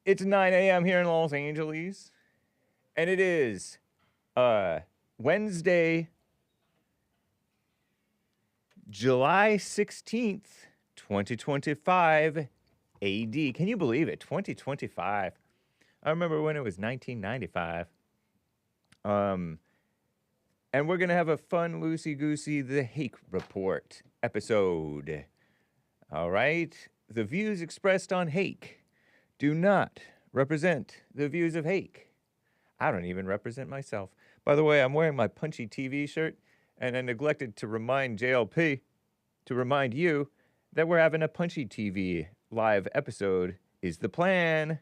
It's 9 a.m. here in Los Angeles, and it is Wednesday, July 16th, 2025 AD. Can you believe it? 2025. I remember when it was 1995. And we're going to have a fun, loosey-goosey, The Hake Report episode. All right? The views expressed on Hake do not represent the views of Hake. I don't even represent myself. By the way, I'm wearing my Punchy TV shirt, and I neglected to remind JLP, to remind you, that we're having a Punchy TV live episode is the plan.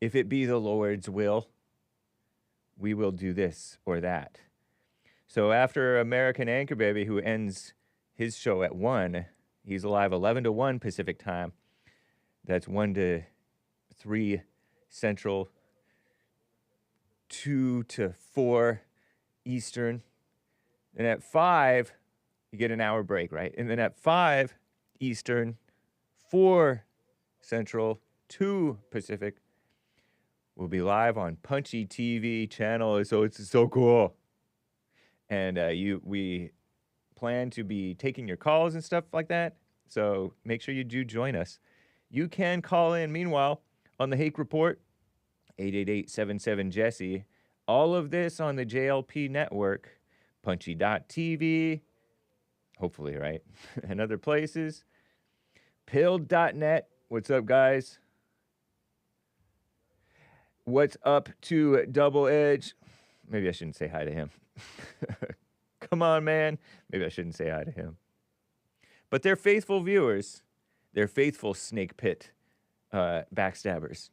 If it be the Lord's will, we will do this or that. So after American Anchor Baby, who ends his show at 1, he's alive 11 to 1 Pacific time. That's 1 to 3 Central, 2 to 4 Eastern. And at 5, you get an hour break, right? And then at 5 Eastern, 4 Central, 2 Pacific, we'll be live on Punchy TV channel. So it's so cool. And we plan to be taking your calls and stuff like that. So make sure you do join us. You can call in, meanwhile, on the Hake Report, 888-77-JESSE. All of this on the JLP network, punchy.tv, hopefully, right? And other places. Pilled.net. What's up, guys? What's up to Double Edge? Maybe I shouldn't say hi to him. Come on, man. Maybe I shouldn't say hi to him. But they're faithful viewers. They're faithful snake pit backstabbers.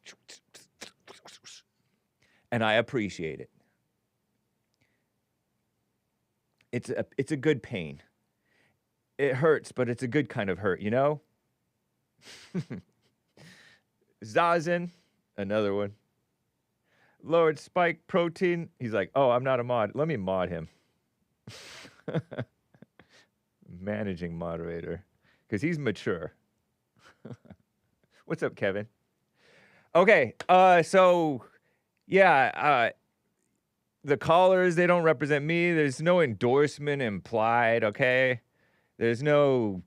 And I appreciate it. It's a good pain. It hurts, but it's a good kind of hurt, you know? Zazen, another one. Lord Spike Protein, he's like, oh, I'm not a mod. Let me mod him. Managing moderator, because he's mature. What's up, Kevin? Okay, so, yeah, the callers, they don't represent me. There's no endorsement implied, okay? There's no...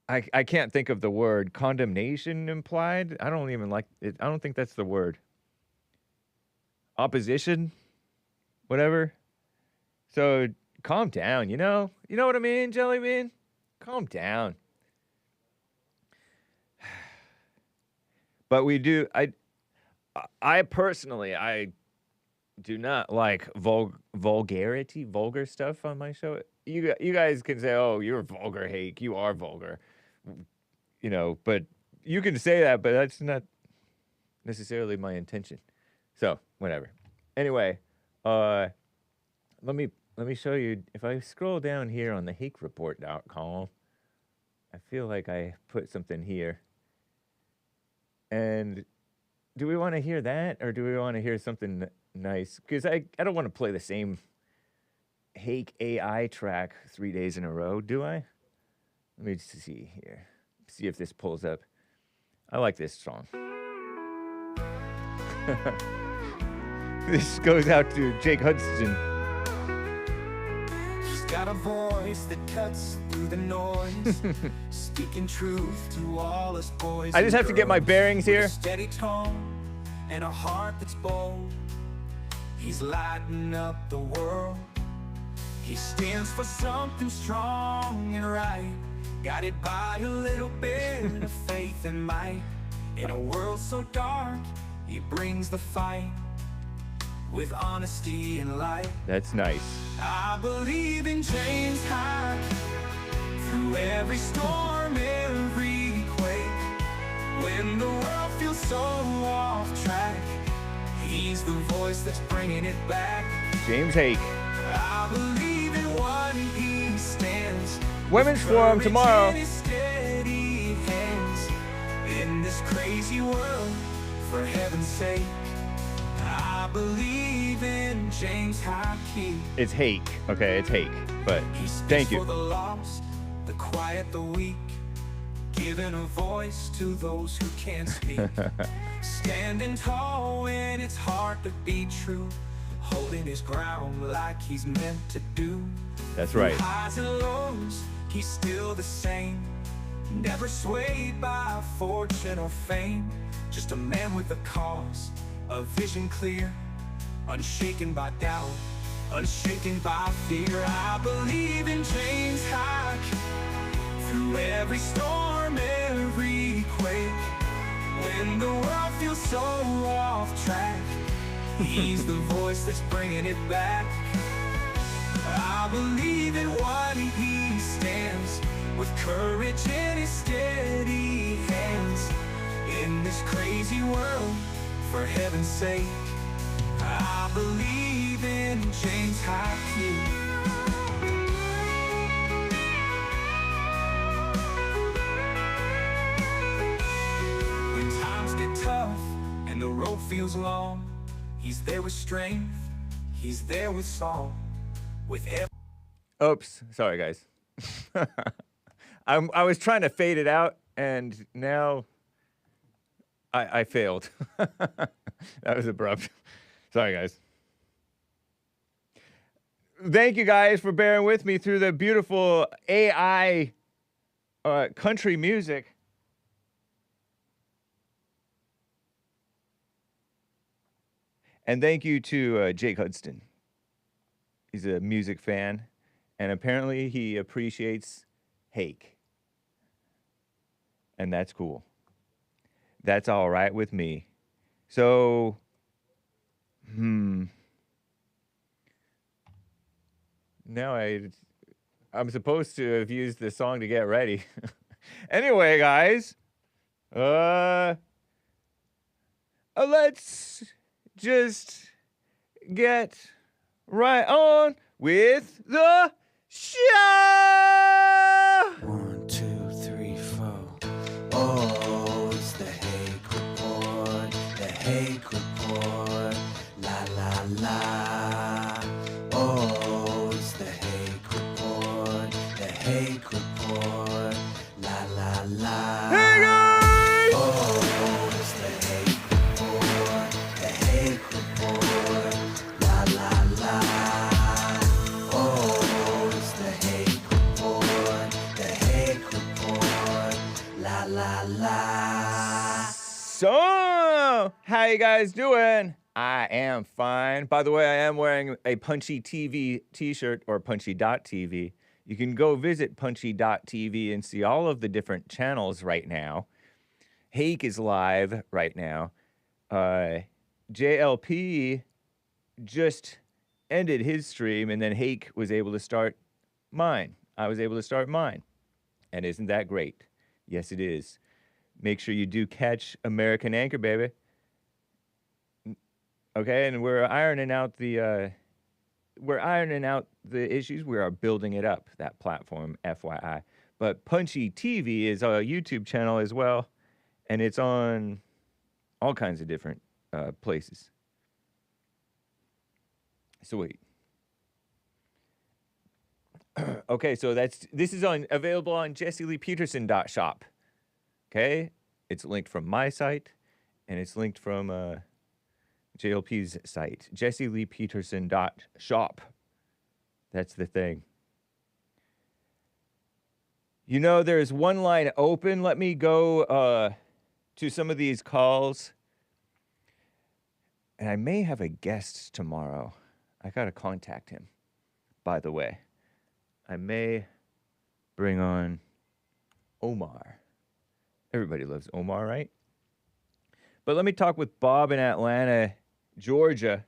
I can't think of the word. Condemnation implied? I don't even like it. I don't think that's the word. Opposition? Whatever. So, calm down, you know? You know what I mean, Jelly Bean? Calm down. But we do... I personally, I do not like vulgarity, vulgar stuff on my show. You guys can say, oh, you're vulgar, Hake. You are vulgar. You know, but you can say that, but that's not necessarily my intention. So, whatever. Anyway, let me show you. If I scroll down here on the hakereport.com, I feel like I put something here. And do we want to hear that, or do we want to hear something nice? Because I don't want to play the same Hake AI track 3 days in a row, do I? Let me see here. See if this pulls up. I like this song. This goes out to Jake Hudson. She's got a voice that cuts through the noise, speaking truth to all us boys. I just have to get my bearings here. A steady tone and a heart that's bold. He's lighting up the world. He stands for something strong and right, guided by a little bit of faith and might. In a world so dark, he brings the fight with honesty and light. That's nice. I believe in James Hake. Through every storm, every quake, when the world feels so off track, he's the voice that's bringing it back. James Hake. I believe in what he stands. Women's Forum tomorrow. In this crazy world, for heaven's sake, I believe in James Hake. It's Hake. Okay, it's Hake. But He speaks thank you. for the lost, the quiet, the weak, giving a voice to those who can't speak. Standing tall when it's hard to be true, holding his ground like he's meant to do. That's right. Through highs and lows, he's still the same, never swayed by fortune or fame. Just a man with a cause, a vision clear, unshaken by doubt, unshaken by fear. I believe in James Hake. Through every storm, every quake, when the world feels so off track, he's the voice that's bringing it back. I believe in what he stands, with courage in his steady hands. In this crazy world, for heaven's sake, I believe in James Hake. Tough and the road feels long, he's there with strength, he's there with song, with Oops, sorry guys. I was trying to fade it out, and now I failed. That was abrupt. Sorry guys. Thank you guys for bearing with me through the beautiful AI country music. And thank you to Jake Hudson. He's a music fan, and apparently he appreciates Hake. And that's cool. That's all right with me. So, now I'm supposed to have used this song to get ready. Anyway, guys, let's just get right on with the show. 1, 2, 3, 4. Oh, it's the Hake Report, the Hake Report, la la la. Oh, it's the Hake Report, the Hake Report, la la la. Hey guys! Oh, it's the Hake Report, the Hake Report, la la la. Oh, it's the Hake Report, the Hake Report, la la la. So, how you guys doing? I am fine. By the way, I am wearing a Punchy TV t-shirt, or punchy.tv. You can go visit punchy.tv and see all of the different channels right now. Hake is live right now. JLP just ended his stream, and then Hake was able to start mine. I was able to start mine. And isn't that great? Yes, it is. Make sure you do catch American Anchor, baby. Okay, and we're ironing out the issues. We are building it up, that platform, FYI. But Punchy TV is a YouTube channel as well, and it's on all kinds of different places. Sweet. Okay, so this is available on jesseleepeterson.shop. Okay, it's linked from my site, and it's linked from JLP's site, jesseleepeterson.shop. That's the thing. You know, there's one line open. Let me go to some of these calls. And I may have a guest tomorrow. I got to contact him, by the way. I may bring on Omar. Everybody loves Omar, right? But let me talk with Bob in Atlanta, Georgia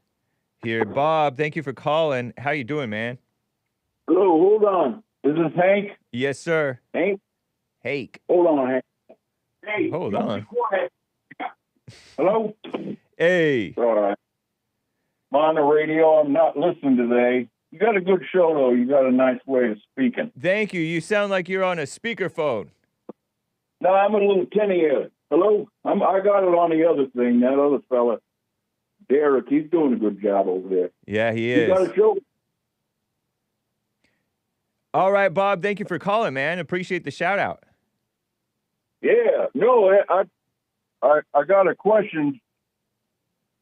here. Bob, thank you for calling. How you doing, man? Hello, hold on. Is this Hank? Yes, sir. Hank? Hake. Hold on, Hank. Hey, Hold don't on. be quiet. Hello? Hey. All right. I'm on the radio. I'm not listening today. You got a good show, though. You got a nice way of speaking. Thank you. You sound like you're on a speakerphone. No, I'm a little tinny here. Hello? I got it on the other thing. That other fella, Derek, he's doing a good job over there. Yeah, he You is. got a show? All right, Bob. Thank you for calling, man. Appreciate the shout out. Yeah. No, I got a question.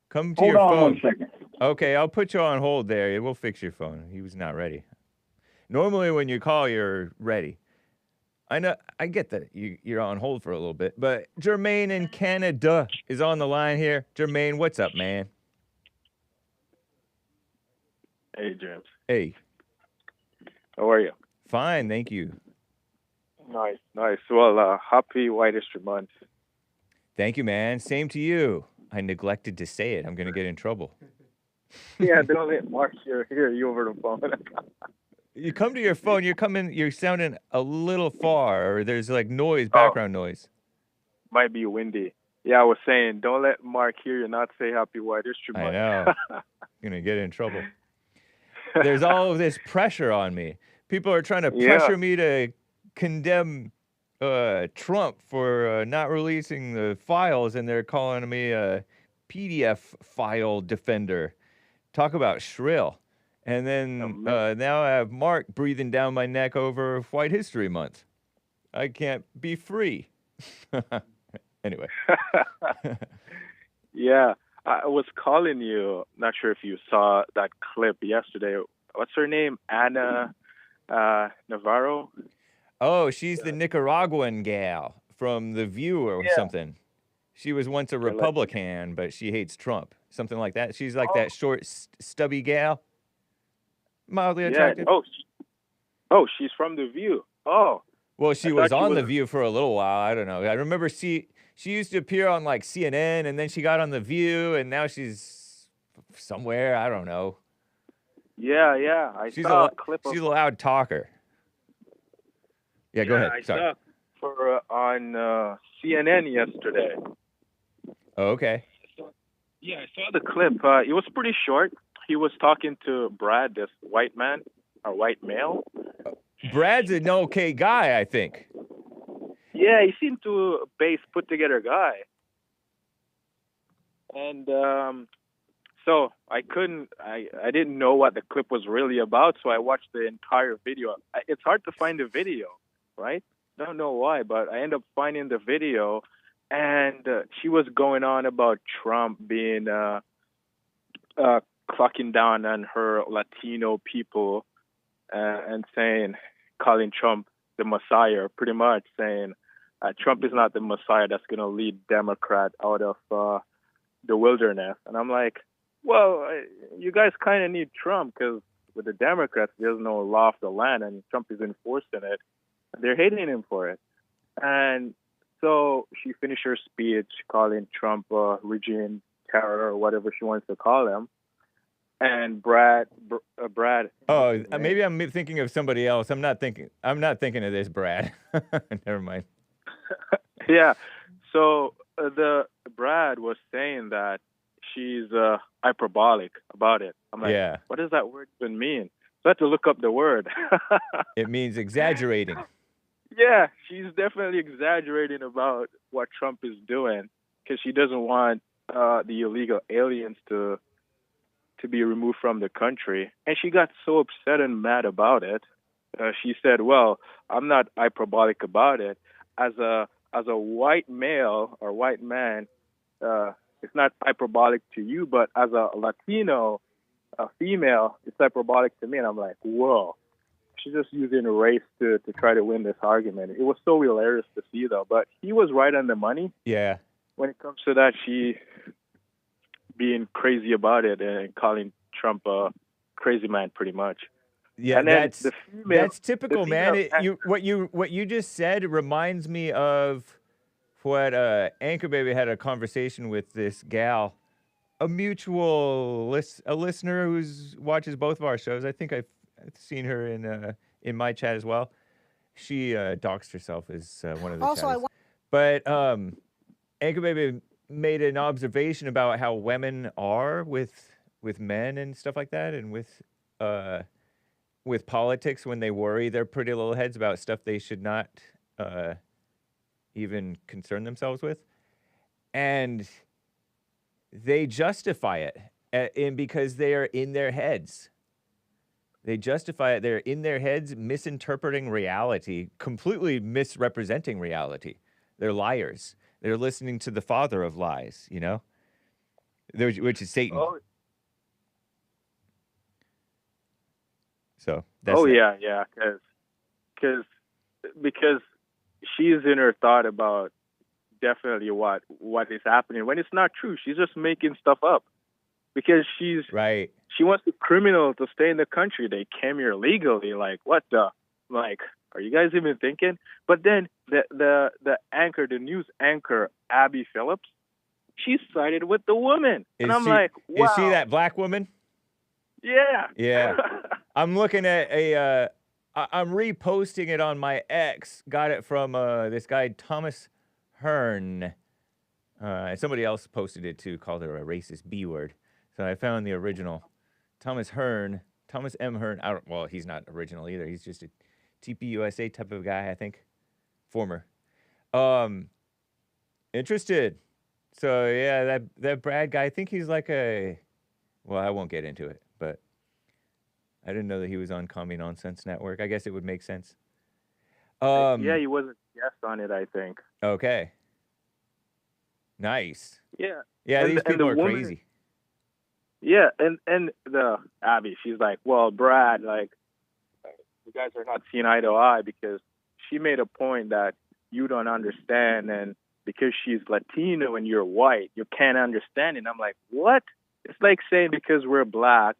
Come to Hold your on phone. 1 second. Okay, I'll put you on hold there. We'll fix your phone. He was not ready. Normally, when you call, you're ready. I know. I get that you're on hold for a little bit, but Jermaine in Canada is on the line here. Jermaine, what's up, man? Hey, James. Hey. How are you? Fine, thank you. Nice, nice. Well, happy White History Month. Thank you, man. Same to you. I neglected to say it. I'm going to get in trouble. Yeah, don't let Mark hear you over the phone. You come to your phone, you're sounding a little far, or there's like noise, background noise. Might be windy. Yeah, I was saying, don't let Mark hear you not say happy White History Month. I know. I'm going to get in trouble. There's all of this pressure on me. People are trying to pressure me to condemn Trump for not releasing the files, and they're calling me a PDF file defender. Talk about shrill. And then now I have Mark breathing down my neck over White History Month. I can't be free. Anyway. Yeah, I was calling you. Not sure if you saw that clip yesterday. What's her name? Anna Navarro? Oh, she's the Nicaraguan gal from The View or something. She was once a Republican, but she hates Trump. Something like that. She's like that short, stubby gal. Mildly attractive. Oh, she's from The View. Oh. Well, she was on The View for a little while. I don't know. I remember she used to appear on like CNN, and then she got on The View, and now she's somewhere. I don't know. Yeah. I saw a clip. She's a loud talker. Yeah, go ahead. Sorry. I saw her on CNN yesterday. Oh, okay. Yeah, I saw the clip. It was pretty short. He was talking to Brad, this white man, or white male. Brad's an okay guy, I think. Yeah, he seemed to base put together guy. And so I didn't know what the clip was really about, so I watched the entire video. It's hard to find the video, right? Don't know why, but I ended up finding the video, and she was going on about Trump being clocking down on her Latino people and calling Trump the Messiah, pretty much saying Trump is not the Messiah that's going to lead Democrat out of the wilderness. And I'm like, well, you guys kind of need Trump because with the Democrats, there's no law of the land and Trump is enforcing it. They're hating him for it. And so she finished her speech calling Trump regime terror or whatever she wants to call him. And Brad. Oh, maybe I'm thinking of somebody else. I'm not thinking of this Brad. Never mind. Yeah. So the Brad was saying that she's hyperbolic about it. I'm like, what does that word even mean? So I had to look up the word. It means exaggerating. Yeah, she's definitely exaggerating about what Trump is doing because she doesn't want the illegal aliens to be removed from the country. And she got so upset and mad about it. She said, well, I'm not hyperbolic about it. As a white male or white man, it's not hyperbolic to you, but as a Latino female, it's hyperbolic to me. And I'm like, whoa. She's just using race to try to win this argument. It was so hilarious to see, though. But he was right on the money. Yeah. When it comes to that, she being crazy about it and calling Trump a crazy man, pretty much. Yeah, and then that's typical, man. What you just said reminds me of what Anchor Baby had a conversation with this gal, a listener who watches both of our shows. I think I've seen her in my chat as well. She doxed herself as one of the chatters. But Anchor Baby made an observation about how women are with men and stuff like that, and with politics when they worry their pretty little heads about stuff they should not even concern themselves with, and they justify it because they are in their heads. They justify it. They're in their heads misinterpreting reality, completely misrepresenting reality. They're liars. They're listening to the father of lies, you know, which is Satan. Oh, So that's yeah, because she's in her thought about definitely what is happening when it's not true. She's just making stuff up because right. She wants the criminal to stay in the country. They came here legally. Like, what the? Like, are you guys even thinking? But then the anchor, the news anchor, Abby Phillips, she sided with the woman. And I'm like, wow. Is she that black woman? Yeah. Yeah. I'm looking at I'm reposting it on my X. Got it from this guy, Thomas Hearn. And somebody else posted it too, called it a racist B word. So I found the original. Thomas M. Hearn. Well, he's not original either. He's just a TPUSA type of guy, I think. Former. Interested. So yeah, that Brad guy, I think he's like well, I won't get into it, but I didn't know that he was on Commie Nonsense Network. I guess it would make sense. Yeah, he was a guest on it, I think. Okay. Nice. Yeah. Yeah, these people are crazy. Yeah, and the Abby, she's like, well, Brad, like, you guys are not seeing eye to eye because she made a point that you don't understand, and because she's Latino and you're white, you can't understand it. And I'm like, what? It's like saying because we're black,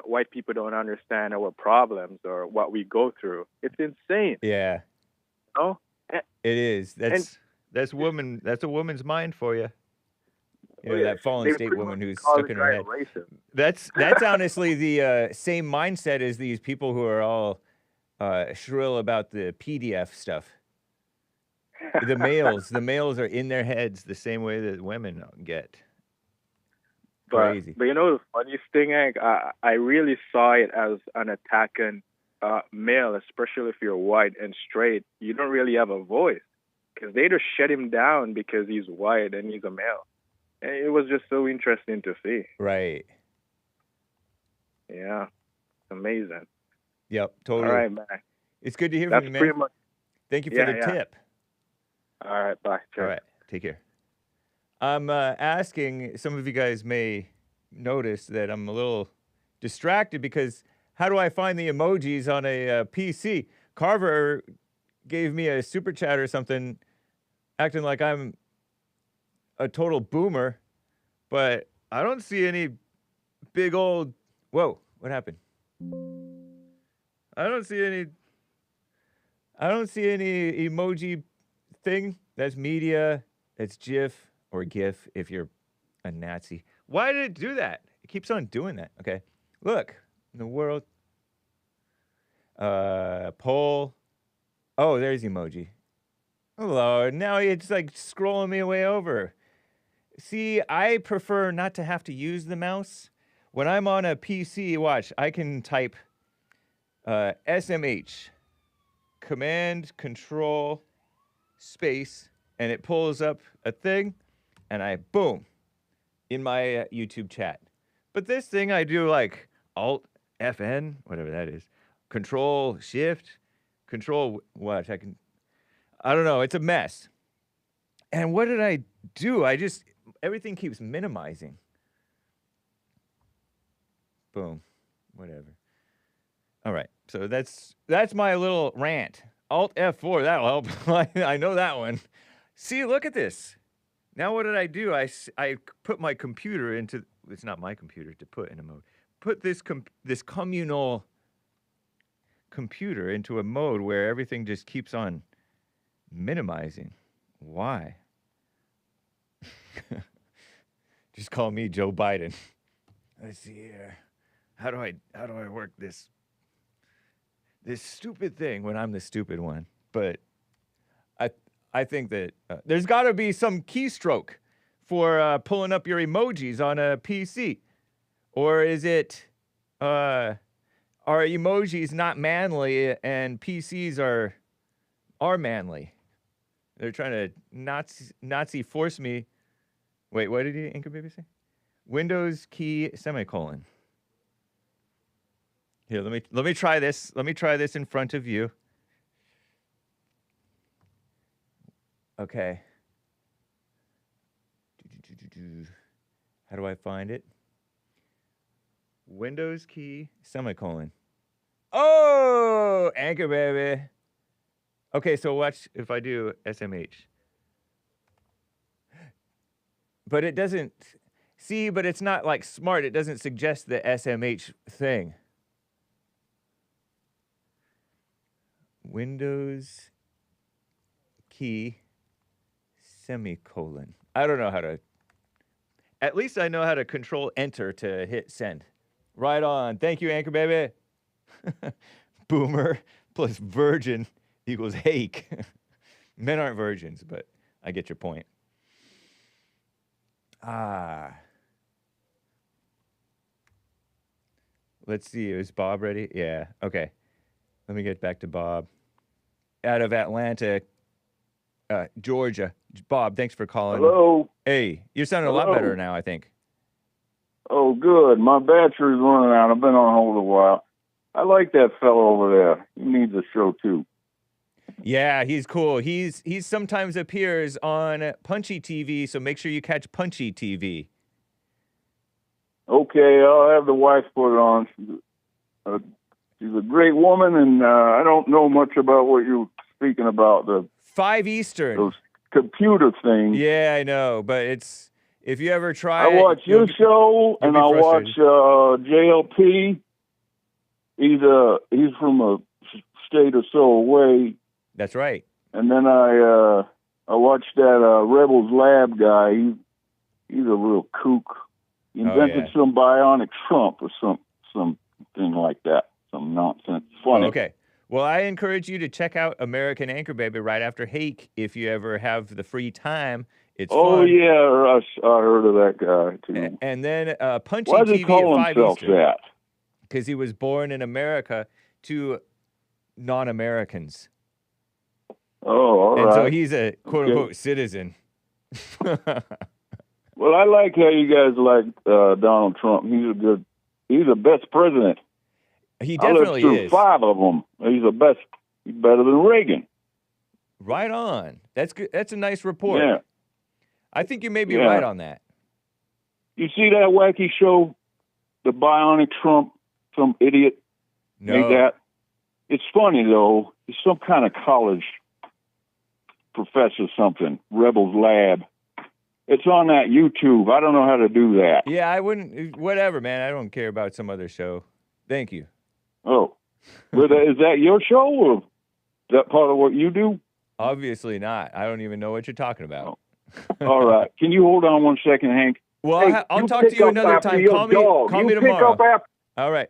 white people don't understand our problems or what we go through. It's insane. Yeah. You know? It is. That's a woman's mind for you. You know, that fallen state woman who's stuck in her head. That's honestly the same mindset as these people who are all shrill about the PDF stuff. The males are in their heads the same way that women get. Crazy. But you know the funniest thing, Hank, I really saw it as an attack on male, especially if you're white and straight. You don't really have a voice because they just shut him down because he's white and he's a male. And it was just so interesting to see. Right. Yeah. Amazing. Yep, totally. All right, man. It's good to hear from you, man. Pretty much. Thank you for the tip. All right, bye. All right, take care. I'm asking, some of you guys may notice that I'm a little distracted because how do I find the emojis on a PC? Carver gave me a super chat or something, acting like I'm a total boomer, but I don't see any big old... Whoa, what happened? I don't see any emoji thing. That's media, that's GIF or GIF if you're a Nazi. Why did it do that? It keeps on doing that. Okay, look, in the world. Poll. Oh, there's emoji. Hello, now it's like scrolling me way over. See, I prefer not to have to use the mouse. When I'm on a PC, watch, I can type SMH, Command, Control, space, and it pulls up a thing, and I, boom, in my YouTube chat. But this thing, I do like Alt, FN, whatever that is, Control, Shift, Control, what, I don't know, it's a mess. And what did I do? Everything keeps minimizing. Boom, whatever. All right, so that's my little rant. Alt F4, that'll help. I know that one. See, look at this. Now what did I do? I put my computer into, it's not my computer to put in a mode. Put this communal computer into a mode where everything just keeps on minimizing. Why? Just call me Joe Biden. Let's see here. How do I work this stupid thing when I'm the stupid one? But I think that there's got to be some keystroke for pulling up your emojis on a PC. Or is it are emojis not manly and PCs are manly? They're trying to Nazi force me. Wait, what did Anchor Baby say? Windows key semicolon. Here, let me try this. Let me try this in front of you. Okay. How do I find it? Windows key, semicolon. Oh, Anchor baby. Okay, so watch if I do SMH. But it doesn't, see, but it's not like smart. It doesn't suggest the SMH thing. Windows key, semicolon. I don't know how to, at least I know how to control enter to hit send. Right on. Thank you, Anchor baby. Boomer plus virgin equals Hake. Men aren't virgins, but I get your point. Let's see. Is Bob ready? Yeah. Okay. Let me get back to Bob. Out of Atlanta, Georgia. Bob, thanks for calling. Hello. Hey, you're sounding a lot better now, I think. Oh, good. My battery's running out. I've been on hold a while. I like that fellow over there. He needs a show, too. Yeah, he's cool. He's sometimes appears on Punchy TV, so make sure you catch Punchy TV. Okay, I'll have the wife put it on. She's a great woman, and I don't know much about what you're speaking about, the 5 Eastern. those computer things. Yeah, I know, but it's, if you ever try I watch your show, and I watch JLP. He's from a state or so away. That's right. And then I watched that Rebels Lab guy. He's a real kook. He invented some bionic Trump or something like that. Some nonsense. Funny. Okay. Well, I encourage you to check out American Anchor Baby right after Hake if you ever have the free time. It's fun. Yeah, I heard of that guy too. And then Punchy Why does he TV call at 5 himself Eastern. that? Because he was born in America to non-Americans. Oh, all right. And so he's a quote-unquote citizen. Well, I like how you guys like Donald Trump. He's the best president. He definitely I lived through is. 5 of them. He's the best. He's better than Reagan. Right on. That's good. That's a nice report. Yeah. I think you may be right on that. You see that wacky show, The Bionic Trump? Some idiot made that. It's funny, though. He's some kind of college professor something, Rebels Lab. It's on that YouTube. I don't know how to do that. Yeah, I wouldn't. Whatever, man. I don't care about some other show. Thank you. Oh. Is that your show, or is that part of what you do? Obviously not. I don't even know what you're talking about. Oh. All right. Can you hold on one second, Hank? Well, hey, I'll talk to you another time. Call me tomorrow. All right.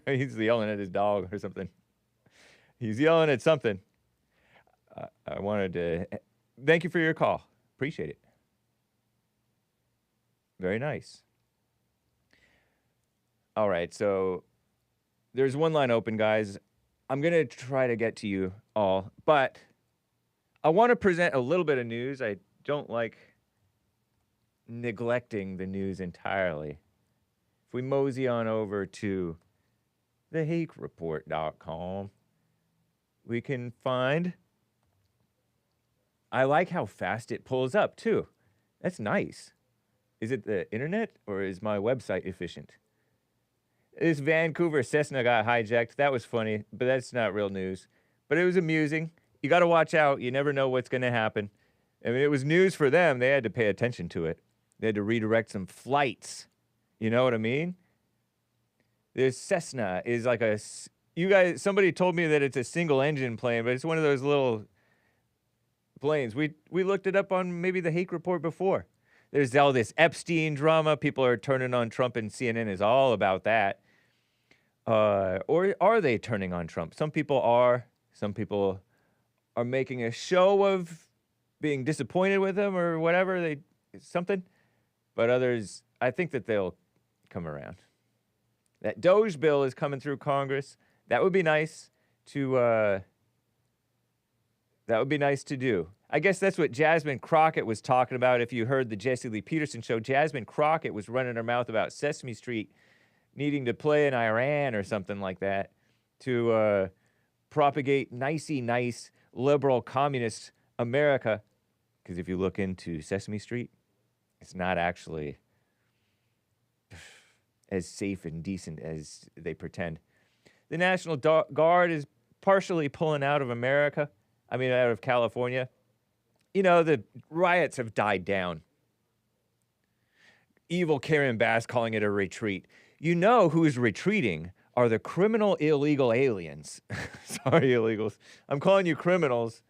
He's yelling at his dog or something. He's yelling at something. I wanted to thank you for your call. Appreciate it. Very nice. All right, so there's one line open, guys. I'm going to try to get to you all, but I want to present a little bit of news. I don't like neglecting the news entirely. If we mosey on over to thehakereport.com, we can find... I like how fast it pulls up, too. That's nice. Is it the internet, or is my website efficient? This Vancouver Cessna got hijacked. That was funny, but that's not real news. But it was amusing. You got to watch out. You never know what's going to happen. I mean, it was news for them. They had to pay attention to it. They had to redirect some flights. You know what I mean? This Cessna is like a... You guys, somebody told me that it's a single-engine plane, but it's one of those little planes. We looked it up on maybe the Hake Report before. There's all this Epstein drama. People are turning on Trump, and CNN is all about that. Or are they turning on Trump? Some people are. Some people are making a show of being disappointed with him or whatever. Something. But others, I think that they'll come around. That DOGE bill is coming through Congress. That would be nice to... That would be nice to do. I guess that's what Jasmine Crockett was talking about. If you heard the Lee Peterson show, Jasmine Crockett was running her mouth about Sesame Street needing to play in Iran or something like that to propagate nicey nice liberal communist America. Because if you look into Sesame Street, it's not actually as safe and decent as they pretend. The National Guard is partially pulling out of America. I mean, out of California. You know, the riots have died down. Evil Karen Bass calling it a retreat. You know who's retreating are the criminal illegal aliens. Sorry, illegals. I'm calling you criminals.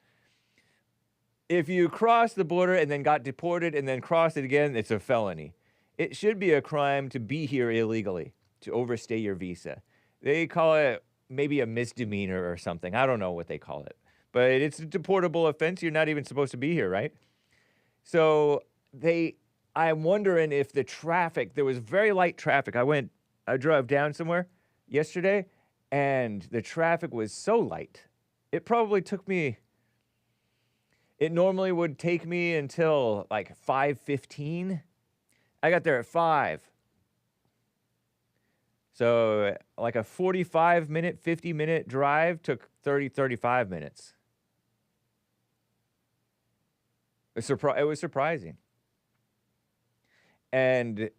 If you cross the border and then got deported and then crossed it again, it's a felony. It should be a crime to be here illegally, to overstay your visa. They call it maybe a misdemeanor or something. I don't know what they call it. But it's a deportable offense. You're not even supposed to be here, right? So I'm wondering if the traffic, there was very light traffic. I drove down somewhere yesterday, and the traffic was so light. It probably took me, it normally would take me until like 5:15. I got there at 5. So like a 45-minute, 50-minute drive took 35 minutes. It was surprising. And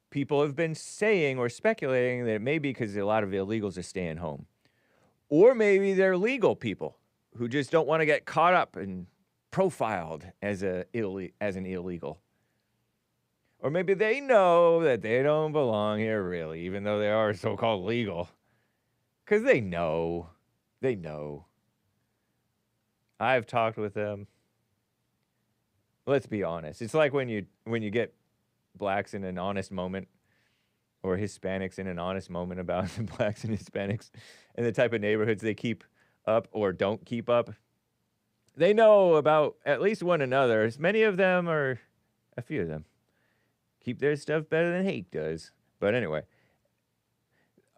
people have been saying or speculating that it may be because a lot of illegals are staying home. Or maybe they're legal people who just don't want to get caught up and profiled as an illegal. Or maybe they know that they don't belong here really, even though they are so-called legal. Because they know. They know. I've talked with them. Let's be honest. It's like when you get blacks in an honest moment, or Hispanics in an honest moment about the blacks and Hispanics and the type of neighborhoods they keep up or don't keep up. They know about at least one another. As many of them, or a few of them, keep their stuff better than Hake does. But anyway.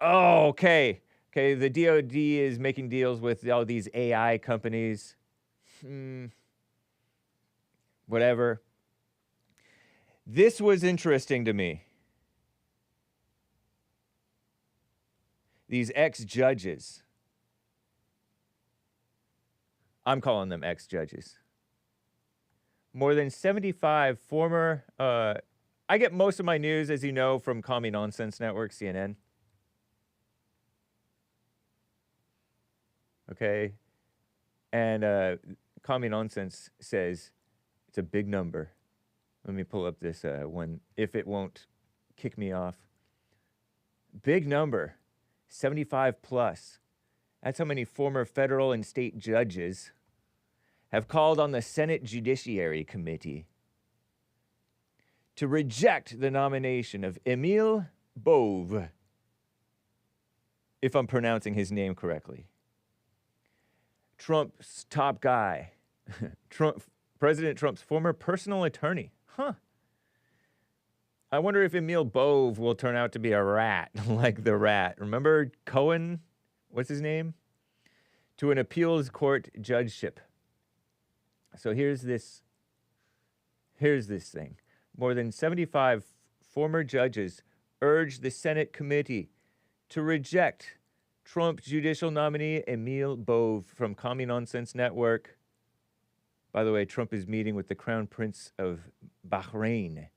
Oh, okay. Okay, the DOD is making deals with all these AI companies. Whatever. This was interesting to me. These ex-judges. I'm calling them ex-judges. More than 75 former... I get most of my news, as you know, from Commie Nonsense Network, CNN. Okay? And Commie Nonsense says it's a big number. Let me pull up this one, if it won't kick me off. Big number. 75 plus. That's how many former federal and state judges have called on the Senate Judiciary Committee to reject the nomination of Emil Bove, if I'm pronouncing his name correctly. Trump's top guy. President Trump's former personal attorney. Huh. I wonder if Emil Bove will turn out to be a rat, like the rat. Remember Cohen? What's his name? To an appeals court judgeship. So here's this thing. More than 75 former judges urged the Senate committee to reject Trump judicial nominee Emil Bove from Commie Nonsense Network. By the way, Trump is meeting with the Crown Prince of Bahrain.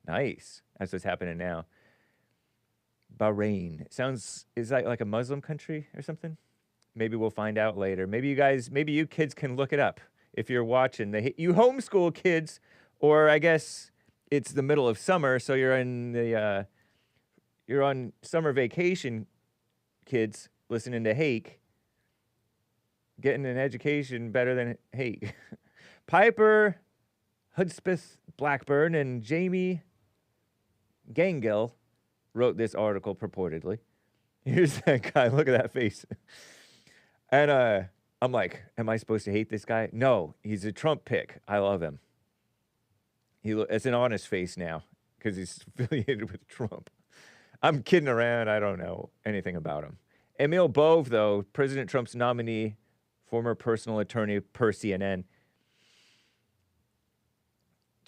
Nice. That's what's happening now. Bahrain. Is that like a Muslim country or something? Maybe we'll find out later. Maybe you kids can look it up if you're watching. You homeschool kids, or I guess it's the middle of summer, so you're on summer vacation, kids, listening to Hake, getting an education better than Hake. Piper Hudspeth Blackburn and Jamie Gangel wrote this article purportedly. Here's that guy. Look at that face. And I'm like, am I supposed to hate this guy? No, he's a Trump pick. I love him. It's an honest face now because he's affiliated with Trump. I'm kidding around. I don't know anything about him. Emil Bove, though, President Trump's nominee, former personal attorney per CNN,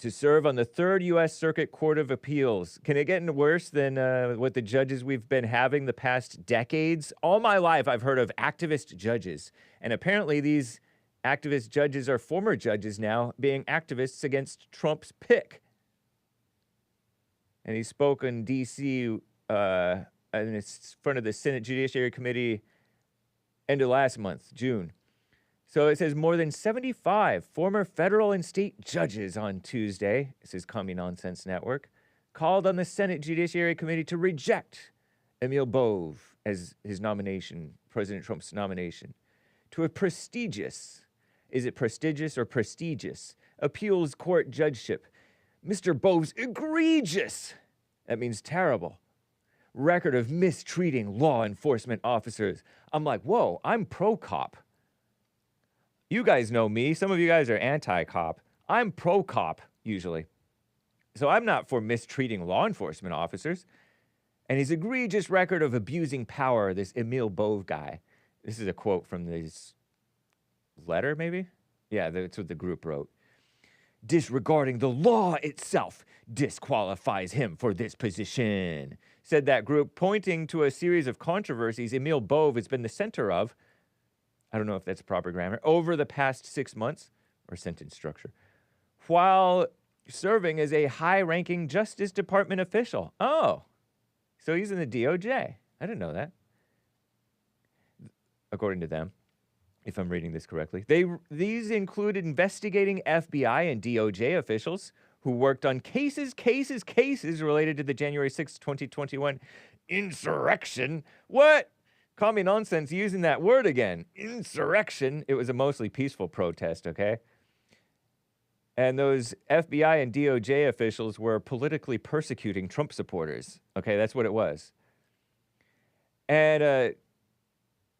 to serve on the 3rd U.S. Circuit Court of Appeals. Can it get any worse than what the judges we've been having the past decades? All my life, I've heard of activist judges. And apparently these activist judges are former judges now, being activists against Trump's pick. And he spoke in D.C. in front of the Senate Judiciary Committee end of last month, June. So it says more than 75 former federal and state judges on Tuesday, this is Commie Nonsense Network, called on the Senate Judiciary Committee to reject Emil Bove as his nomination, President Trump's nomination, to a prestigious, is it prestigious or prestigious, appeals court judgeship. Mr. Bove's egregious, that means terrible, record of mistreating law enforcement officers. I'm like, whoa, I'm pro-cop. You guys know me. Some of you guys are anti-cop. I'm pro-cop, usually. So I'm not for mistreating law enforcement officers. And his egregious record of abusing power, this Emil Bove guy. This is a quote from this letter, maybe? Yeah, that's what the group wrote. Disregarding the law itself disqualifies him for this position, said that group, pointing to a series of controversies Emil Bove has been the center of, I don't know if that's proper grammar, over the past 6 months, or sentence structure, while serving as a high-ranking Justice Department official. Oh, so he's in the DOJ. I didn't know that. According to them, if I'm reading this correctly. These include investigating FBI and DOJ officials who worked on cases related to the January 6, 2021 insurrection. What? Commie Nonsense using that word again. Insurrection. It was a mostly peaceful protest, okay? And those FBI and DOJ officials were politically persecuting Trump supporters. Okay, that's what it was. And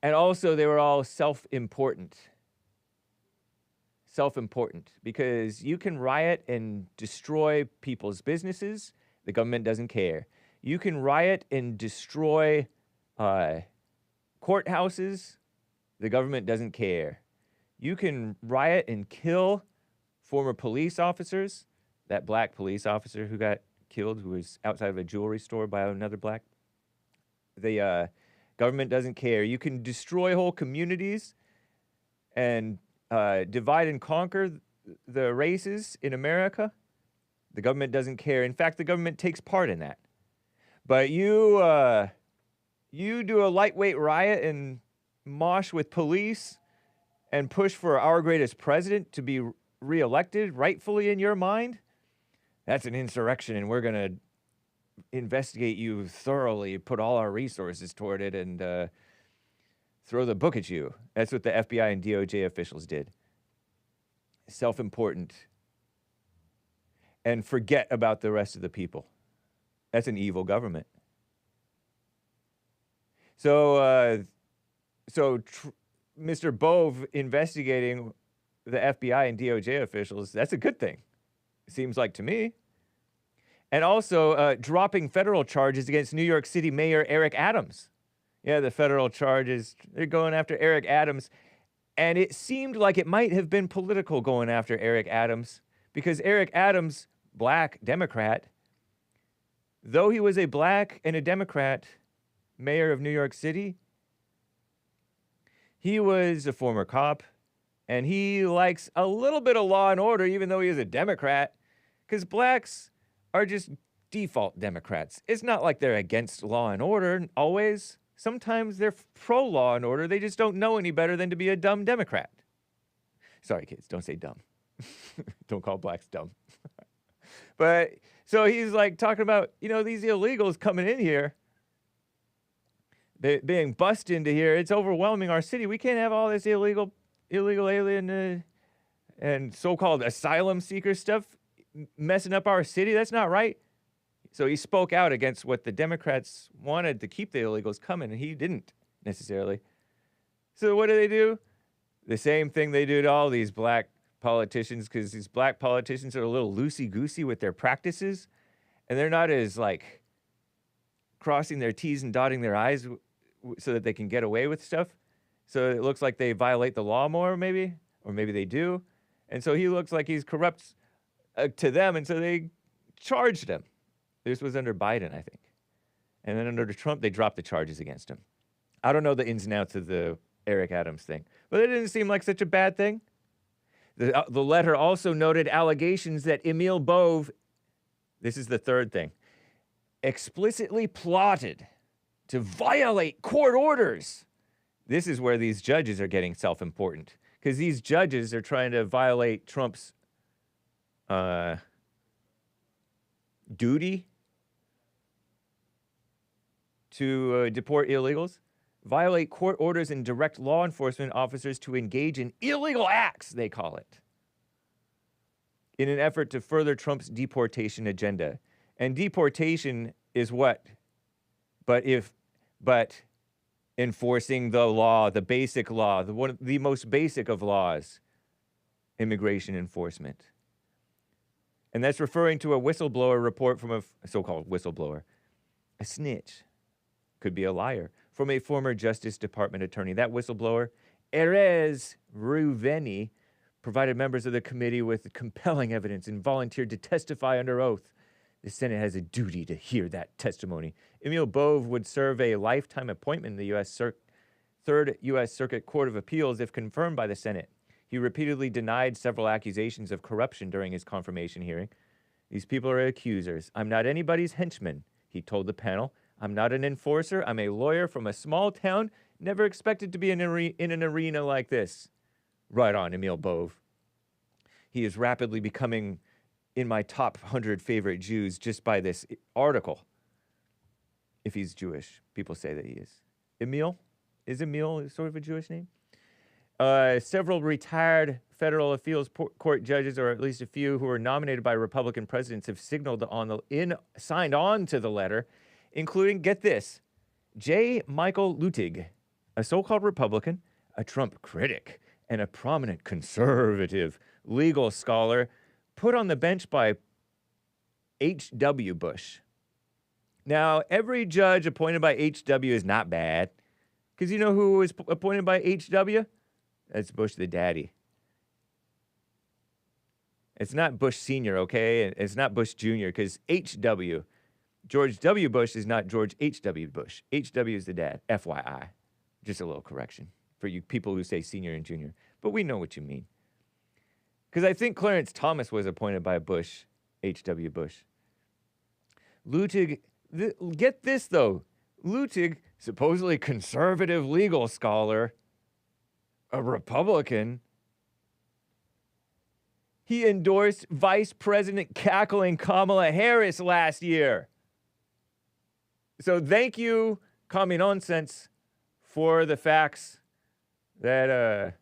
also they were all self-important. Self-important. Because you can riot and destroy people's businesses. The government doesn't care. You can riot and destroy courthouses. The government doesn't care. You can riot and kill former police officers. That black police officer who got killed, who was outside of a jewelry store by another black. The government doesn't care. You can destroy whole communities and divide and conquer the races in America. The government doesn't care. In fact, the government takes part in that. But you do a lightweight riot and mosh with police and push for our greatest president to be reelected rightfully in your mind, that's an insurrection, and we're going to investigate you thoroughly, put all our resources toward it, and throw the book at you. That's what the FBI and DOJ officials did. Self-important. And forget about the rest of the people. That's an evil government. So Mr. Bove investigating the FBI and DOJ officials, that's a good thing, seems like to me. And also dropping federal charges against New York City Mayor Eric Adams. Yeah, the federal charges, they're going after Eric Adams. And it seemed like it might have been political going after Eric Adams, because Eric Adams, black Democrat, though he was a black and a Democrat mayor of New York City, he was a former cop, and he likes a little bit of law and order, even though he is a Democrat, because blacks are just default Democrats. It's not like they're against law and order always. Sometimes they're pro-law and order. They just don't know any better than to be a dumb Democrat. Sorry, kids, don't say dumb. Don't call blacks dumb. But, so he's like talking about, you know, these illegals coming in here, being bussed into here. It's overwhelming our city. We can't have all this illegal alien and so-called asylum seeker stuff messing up our city. That's not right. So he spoke out against what the Democrats wanted to keep the illegals coming, and he didn't necessarily. So what do? The same thing they do to all these black politicians, because these black politicians are a little loosey-goosey with their practices, and they're not as, like, crossing their T's and dotting their I's so that they can get away with stuff. So it looks like they violate the law more, maybe, or maybe they do. And so he looks like he's corrupts to them, and so they charged him. This was under Biden, I think. And then under Trump, they dropped the charges against him. I don't know the ins and outs of the Eric Adams thing, but it didn't seem like such a bad thing. The letter also noted allegations that Emil Bove, this is the third thing, explicitly plotted to violate court orders. This is where these judges are getting self-important, because these judges are trying to violate Trump's duty to deport illegals, violate court orders, and direct law enforcement officers to engage in illegal acts, they call it, in an effort to further Trump's deportation agenda. And deportation is what? But enforcing the law, the basic law, the most basic of laws, immigration enforcement. And that's referring to a whistleblower report from a so-called whistleblower, a snitch, could be a liar, from a former Justice Department attorney. That whistleblower, Erez Ruveni, provided members of the committee with compelling evidence and volunteered to testify under oath. The Senate has a duty to hear that testimony. Emil Bove would serve a lifetime appointment in the Third U.S. Circuit Court of Appeals if confirmed by the Senate. He repeatedly denied several accusations of corruption during his confirmation hearing. These people are accusers. I'm not anybody's henchman, he told the panel. I'm not an enforcer. I'm a lawyer from a small town, never expected to be in an arena like this. Right on, Emil Bove. He is rapidly becoming in my top 100 favorite Jews just by this article. If he's Jewish, people say that he is. Emil? Is Emil sort of a Jewish name? Several retired federal appeals court judges, or at least a few who were nominated by Republican presidents, have signed on to the letter, including, get this, J. Michael Luttig, a so-called Republican, a Trump critic, and a prominent conservative legal scholar put on the bench by H.W. Bush. Now, every judge appointed by H.W. is not bad, because you know who was appointed by H.W.? That's Bush the daddy. It's not Bush Sr., okay? And it's not Bush Jr., because H.W., George W. Bush is not George H.W. Bush. H.W. is the dad, FYI. Just a little correction for you people who say senior and junior. But we know what you mean. Because I think Clarence Thomas was appointed by Bush, H.W. Bush. Luttig, get this though. Luttig, supposedly conservative legal scholar, a Republican, he endorsed Vice President cackling Kamala Harris last year. So thank you, Commie Nonsense, for the facts that,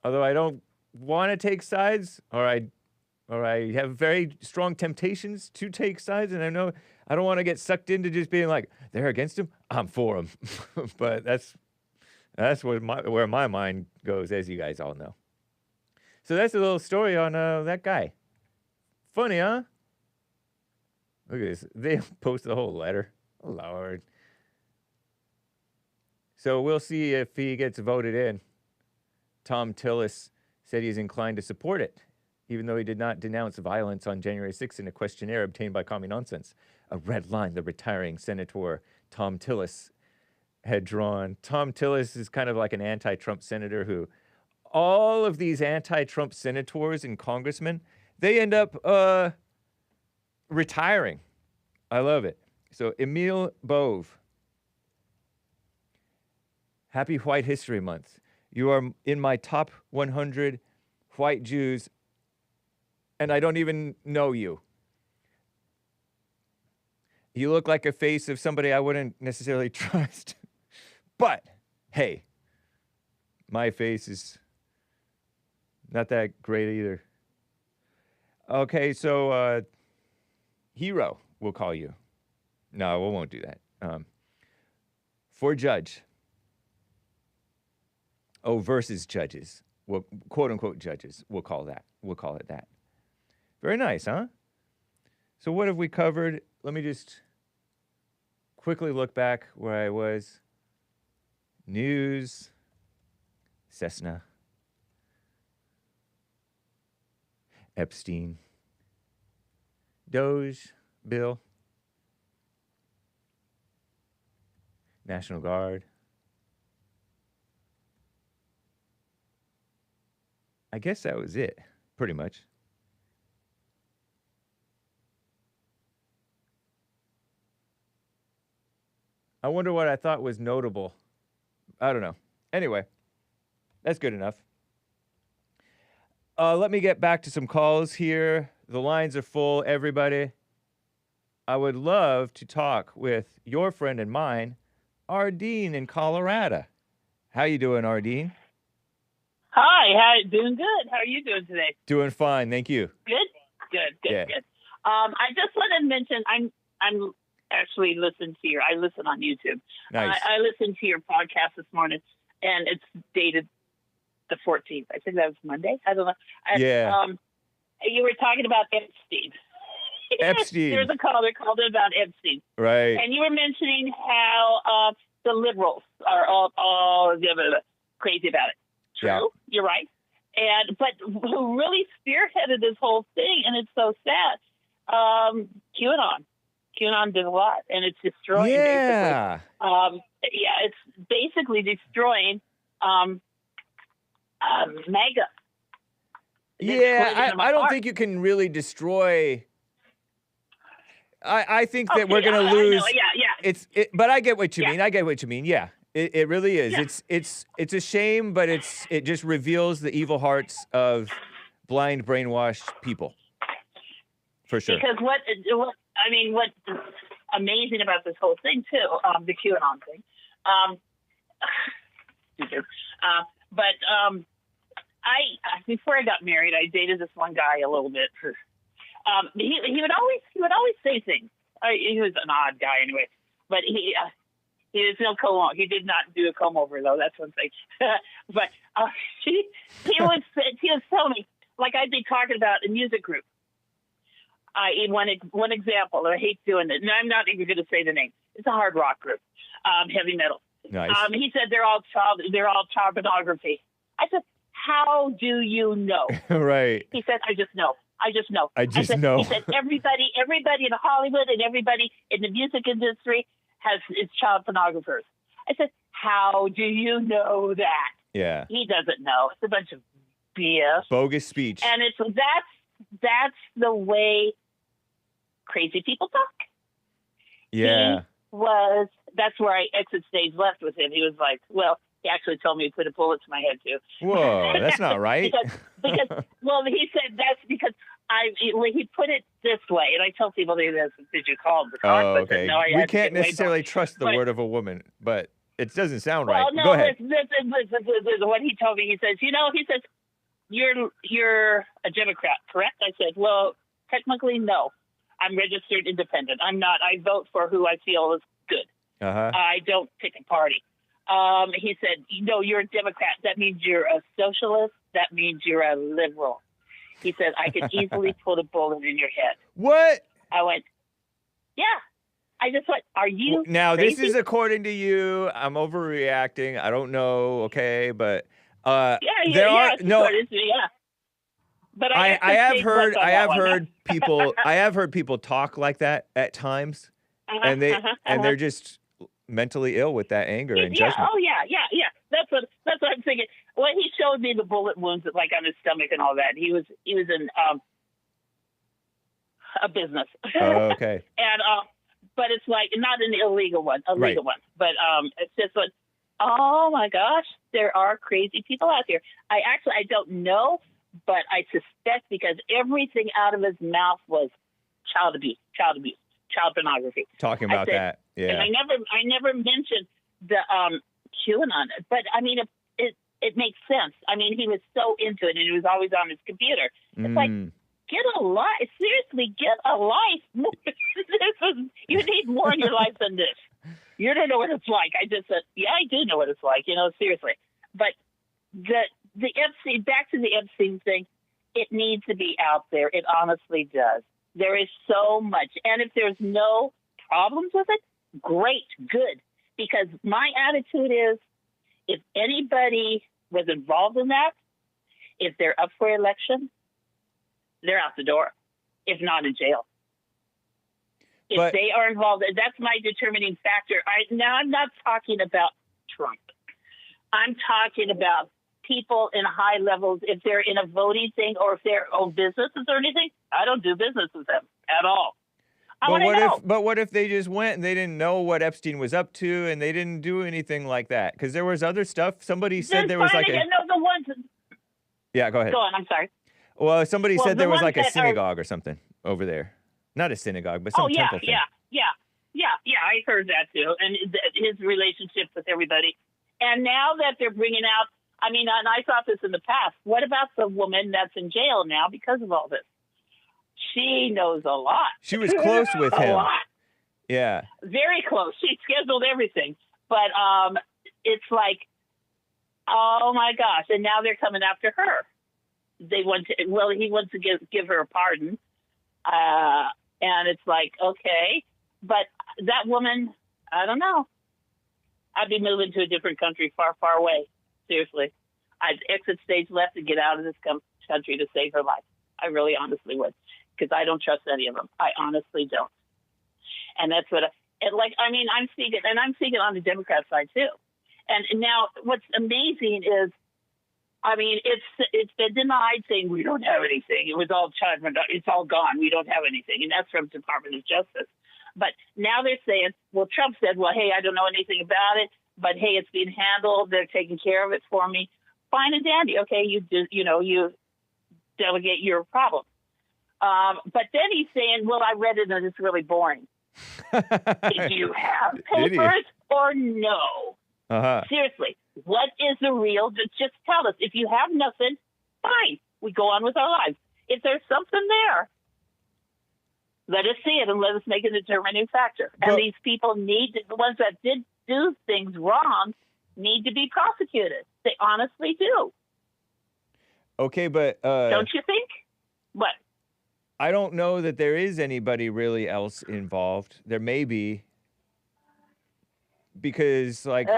although I don't want to take sides, or I have very strong temptations to take sides, and I know I don't want to get sucked into just being like, they're against him, I'm for him. But that's where my mind goes, as you guys all know. So that's a little story on that guy. Funny, huh? Look at this. They posted the whole letter. Oh, Lord. So we'll see if he gets voted in. Tom Tillis said he's inclined to support it, even though he did not denounce violence on January 6th in a questionnaire obtained by Commie Nonsense. A red line the retiring Senator Tom Tillis had drawn. Tom Tillis is kind of like an anti-Trump senator who, all of these anti-Trump senators and congressmen, they end up retiring. I love it. So Emil Bove, happy White History Month. You are in my top 100 white Jews, and I don't even know you. You look like a face of somebody I wouldn't necessarily trust. But, hey, my face is not that great either. Okay, so hero, we'll call you. No, we won't do that. For judge. Oh, versus judges. Well, quote unquote judges. We'll call it that. Very nice, huh? So what have we covered? Let me just quickly look back where I was. News. Cessna. Epstein. DOGE bill. National Guard. I guess that was it, pretty much. I wonder what I thought was notable. I don't know. Anyway, that's good enough. Let me get back to some calls here. The lines are full, everybody. I would love to talk with your friend and mine, Ardene in Colorado. How you doing, Ardene? Hi, doing good. How are you doing today? Doing fine, thank you. Good. Yeah. I just wanted to mention I'm actually I listen on YouTube. Nice. I listened to your podcast this morning, and it's dated the 14th. I think that was Monday. I don't know. Yeah. You were talking about Epstein. Epstein. There's a caller called in about Epstein. Right. And you were mentioning how the liberals are all crazy about it. True, Yeah. You're right. But who really spearheaded this whole thing, and it's so sad, QAnon. QAnon did a lot, and it's destroying. Yeah. It's basically destroying MAGA. Yeah, I don't think you can really destroy. I think that we're going to lose. I know, yeah. But I get what you mean. I get what you mean. Yeah, it really is. Yeah. It's a shame, but it just reveals the evil hearts of blind, brainwashed people. For sure. Because what's amazing about this whole thing too, the QAnon thing. Before I got married, I dated this one guy a little bit. He would always say things. He was an odd guy anyway, but he was no comb. He did not do a comb over though. That's one thing. But he was telling me, like I'd be talking about a music group. One example, I hate doing it, and I'm not even going to say the name. It's a hard rock group, heavy metal. Nice. He said they're all child pornography. I said, how do you know? Right. He said, I just know. I just know. He said, everybody in Hollywood and everybody in the music industry is child pornographers. I said, how do you know that? Yeah. He doesn't know. It's a bunch of BS. Bogus speech. And that's the way crazy people talk. Yeah. That's where I exit stage left with him. He was like, well, he actually told me he put a bullet to my head too. Whoa, that's not right. because he said that's because he put it this way, and I tell people, did you call the car? Oh, okay. No, we can't necessarily trust the word of a woman, but it doesn't sound right. No, Go ahead. Listen, what he told me, he says, you're a Democrat, correct? I said, well, technically, no. I'm registered independent. I'm not. I vote for who I feel is good. Uh-huh. I don't pick a party. He said, no, you're a Democrat. That means you're a socialist. That means you're a liberal. He said, I could easily put a bullet in your head. What? I went, yeah. I just went, are you Now, crazy? this is according to you. I'm overreacting. I don't know, okay? But yeah. But I have heard people talk like that at times, and they're just mentally ill with that anger and judgment. Oh yeah. That's what I'm thinking. Well, he showed me the bullet wounds, like on his stomach and all that. He was in a business. Oh, okay. And but it's like not an illegal one, Right. one. But it's just like, oh my gosh, there are crazy people out here. I don't know, but I suspect because everything out of his mouth was child abuse, child pornography. Talking about that, yeah. And I never mentioned the QAnon, but I mean, it makes sense. I mean, he was so into it, and he was always on his computer. It's like, get a life. Seriously, get a life. You need more in your life than this. You don't know what it's like. I just said, yeah, I do know what it's like, seriously. But the Epstein, back to the Epstein thing, it needs to be out there. It honestly does. There is so much. And if there's no problems with it, great, good. Because my attitude is, if anybody was involved in that, if they're up for election, they're out the door, if not in jail. If But- they are involved, that's my determining factor. Now I'm not talking about Trump. I'm talking about people in high levels, if they're in a voting thing or if they're own businesses or anything. I don't do business with them at all. I want to know. But what if they just went and they didn't know what Epstein was up to and they didn't do anything like that? Because there was other stuff. Somebody said there was like a... No, the ones... Yeah, go ahead. Go on, I'm sorry. Well, somebody said the there was ones like a that synagogue or something over there. Not a synagogue, but some temple thing. Yeah, I heard that too. And his relationship with everybody. And now that they're bringing out, I mean, and I thought this in the past, what about the woman that's in jail now because of all this? She knows a lot. She was close with him. A lot. Yeah. Very close. She scheduled everything. But it's like, oh my gosh. And now they're coming after her. He wants to give her a pardon. And it's like, okay. But that woman, I don't know. I'd be moving to a different country far, far away. Seriously. I'd exit stage left and get out of this country to save her life. I really honestly would. Because I don't trust any of them. I honestly don't. And that's what I'm seeing it, and I'm seeing it on the Democrat side too. And now what's amazing is, I mean, it's been denied, saying we don't have anything. It was all it's all gone. We don't have anything, and that's from Department of Justice. But now they're saying, well, Trump said, well, hey, I don't know anything about it, but hey, it's being handled. They're taking care of it for me. Fine and dandy. Okay, you delegate your problem. But then he's saying, well, I read it and it's really boring. Did you have papers or no? Uh-huh. Seriously, what is the real? Just tell us. If you have nothing, fine. We go on with our lives. If there's something there, let us see it and let us make a determining factor. And these people the ones that did do things wrong, need to be prosecuted. They honestly do. Okay, but... don't you think? What? I don't know that there is anybody really else involved. There may be. Because, like,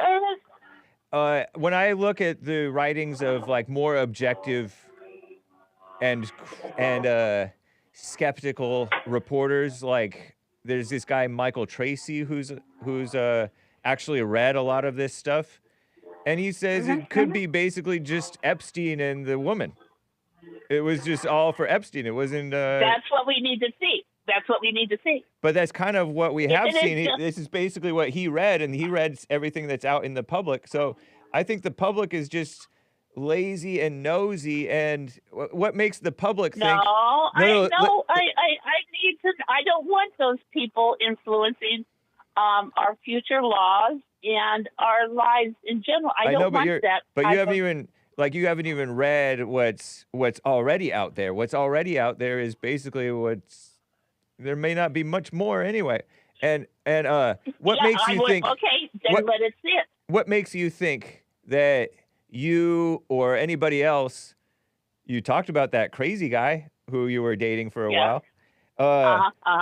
when I look at the writings of, like, more objective and skeptical reporters, like, there's this guy, Michael Tracy, who's actually read a lot of this stuff. And he says it could be basically just Epstein and the woman. It was just all for Epstein. It wasn't... That's what we need to see. That's what we need to see. But that's kind of what we have seen. This is basically what he read, and he read everything that's out in the public. So I think the public is just lazy and nosy, and what makes the public think... I don't want those people influencing our future laws and our lives in general. I don't want that. But you haven't even... Like, you haven't even read what's already out there. What's already out there is basically there may not be much more anyway. And what makes you think... Okay, then let us see it. What makes you think that you or anybody else... You talked about that crazy guy who you were dating for a while.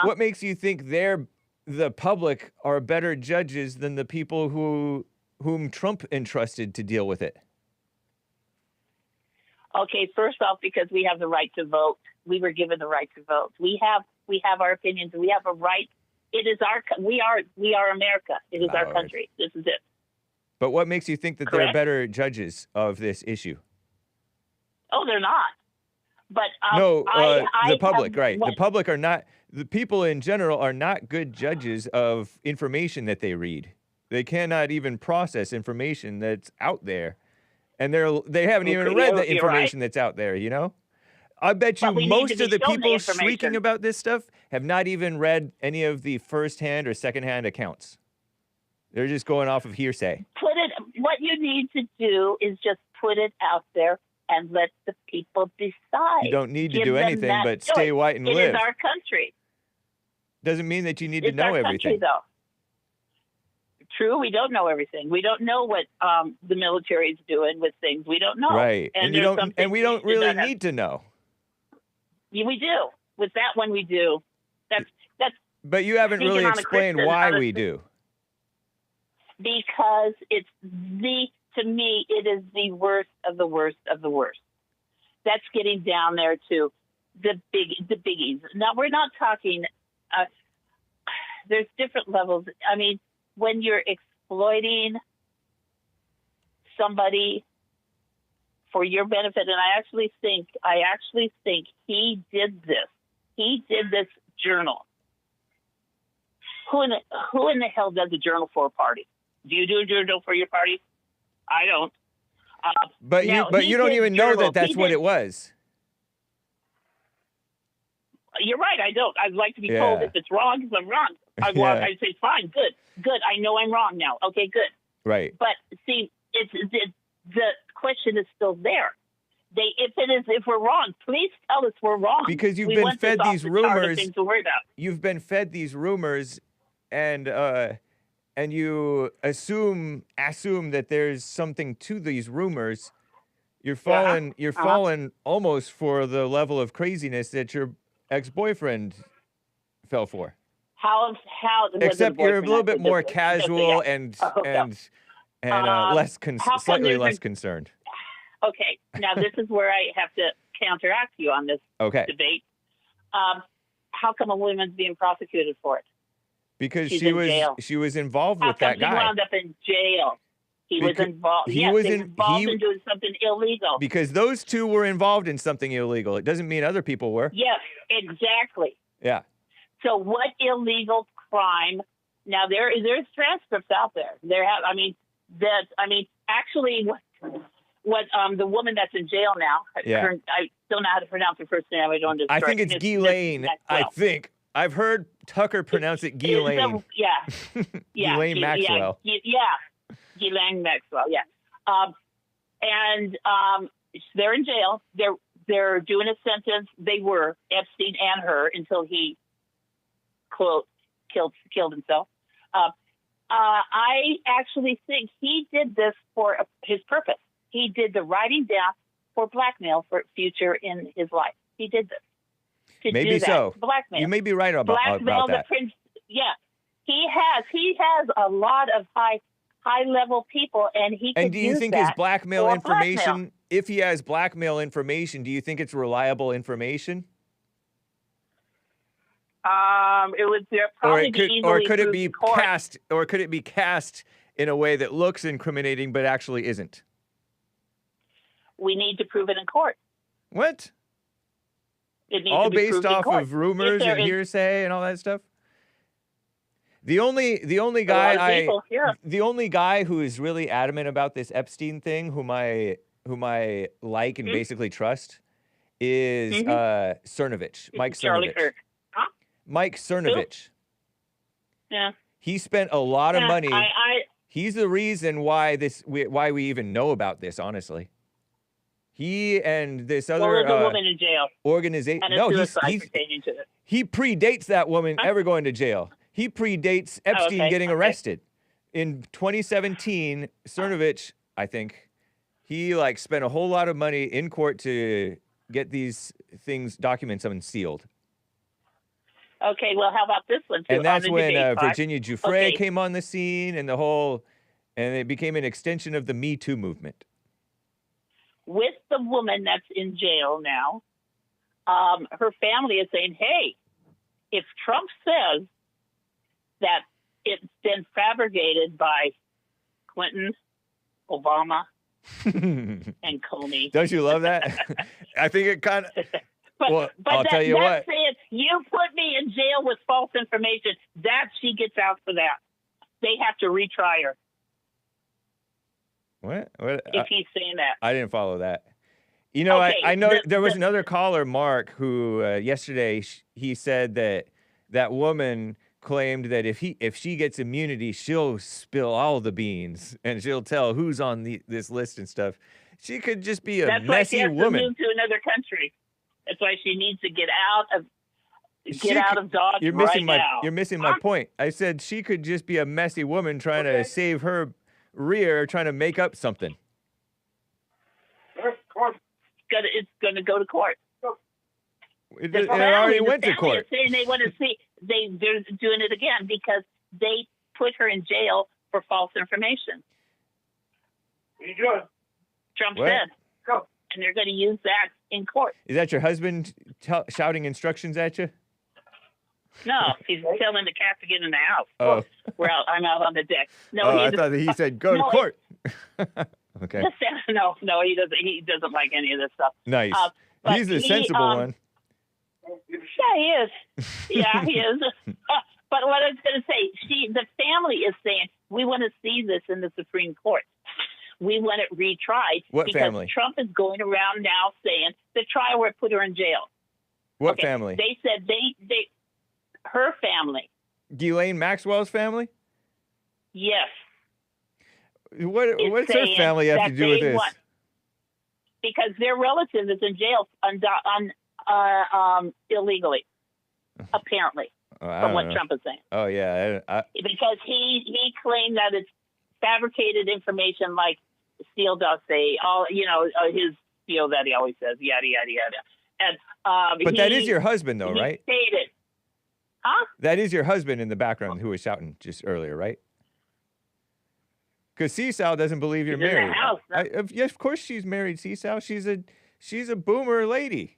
What makes you think the public are better judges than the people whom Trump entrusted to deal with it? Okay, first off, because we have the right to vote. We were given the right to vote. We have our opinions. We have a right. It is we are America. It is our country. This is it. But what makes you think that they're better judges of this issue? Oh, they're not. But the public, right? The public are not. The people in general are not good judges of information that they read. They cannot even process information that's out there. And they haven't even read the information that's out there, you know? I bet you most of the people shrieking about this stuff have not even read any of the first-hand or second-hand accounts. They're just going off of hearsay. What you need to do is just put it out there and let the people decide. You don't need to do anything but stay white and live. It is our country. Doesn't mean that you need to know everything. Country, though. True, we don't know everything. We don't know what the military is doing with things. We don't know. Right, and we don't really need to know. Yeah, we do. With that one, we do. That's. But you haven't really explained why we do. Because to me, it is the worst of the worst of the worst. That's getting down there to the biggies. Now, we're not talking, there's different levels. I mean, when you're exploiting somebody for your benefit, and I actually think he did this. He did this journal. Who in the hell does a journal for a party? Do you do a journal for your party? I don't. But you don't even know that that's what it was. You're right. I don't. I'd like to be told if it's wrong. If I'm wrong, I'd say fine, good. I know I'm wrong now. Okay, good. Right. But see, the question is still there. If we're wrong, please tell us we're wrong. Because you've been fed these rumors. You've been fed these rumors, and you assume that there's something to these rumors. You're falling almost for the level of craziness that your ex-boyfriend fell for. How? Except you're a little bit more casual and slightly less concerned. Okay, now this is where I have to counteract you on this debate. How come a woman's being prosecuted for it? Because she was involved with that guy. How come he wound up in jail? He was involved. He was involved in doing something illegal. Because those two were involved in something illegal. It doesn't mean other people were. Yes, exactly. Yeah. So what illegal crime? Now there's transcripts out there. Actually, what the woman that's in jail now. I don't know how to pronounce her first name. I think it's Ghislaine. I think I've heard Tucker pronounce it Ghislaine. Ghislaine Maxwell. Ghislaine Maxwell. Yeah. And they're in jail. They're doing a sentence. They were Epstein and her until he quote killed himself. I actually think he did this for his purpose. He did the writing down for blackmail for future in his life. He did this. Maybe so. Blackmail. You may be right about that. He has a lot of high level people, and he. And do you think his blackmail information? If he has blackmail information, do you think it's reliable information? It would probably be easily or could it be cast, or could it be cast in a way that looks incriminating but actually isn't? We need to prove it in court. What? It needs all to be based off of rumors and hearsay and all that stuff. The only guy who is really adamant about this Epstein thing, whom I like and basically trust, is Cernovich, Mike Charlie Cernovich. Kirk. Huh? Mike Cernovich. Yeah. He spent a lot of money. He's the reason why we even know about this, honestly. He and this other woman in jail. Organization. No, he predates that woman ever going to jail. He predates Epstein getting arrested. In 2017, Cernovich, I think, he spent a whole lot of money in court to get these documents unsealed. Okay, well, how about this one too? And that's when Virginia Giuffre came on the scene, and it became an extension of the Me Too movement. With the woman that's in jail now, her family is saying, hey, if Trump says that it's been fabricated by Clinton, Obama, and Comey. Don't you love that? I think it kind of... Well, I'll tell you what. It, you put me in jail with false information. She gets out for that. They have to retry her. What? If he's saying that. I didn't follow that. You know, I know there was another caller, Mark, who yesterday he said that woman claimed that if she gets immunity, she'll spill all the beans and she'll tell who's on this list and stuff. She could just be a messy woman. That's why she has to move to another country. That's why she needs to get out of Dodge now. You're missing my point. I said she could just be a messy woman trying to save her rear, trying to make up something. It's going to go to court. It already went to court. Saying they want to see they're doing it again because they put her in jail for false information. What are you doing? Trump said. Go. And they're going to use that in court. Is that your husband shouting instructions at you? No, he's telling the cat to get in the house. Oh. I'm out on the deck. No, I thought that he said go to court. Okay. No, he doesn't. He doesn't like any of this stuff. Nice. He's the sensible one. Yeah, he is. Yeah, he is. But what I was going to say, the family is saying, we want to see this in the Supreme Court. We want it retried. What because family? Trump is going around now saying the trial where it put her in jail. What family? They said her family. Ghislaine Maxwell's family? Yes. What's her family have to do with this? Because their relative is in jail illegally, apparently, from what Trump is saying. Oh, yeah. Because he claimed that it's fabricated information like Steele does say, his spiel that he always says, yada, yada, yada. And, but that is your husband, though, right? Stated. Huh? That is your husband in the background who was shouting just earlier, right? Because Seasal doesn't believe you're married. In the house, yes, of course she's married, Seasal. She's a boomer lady.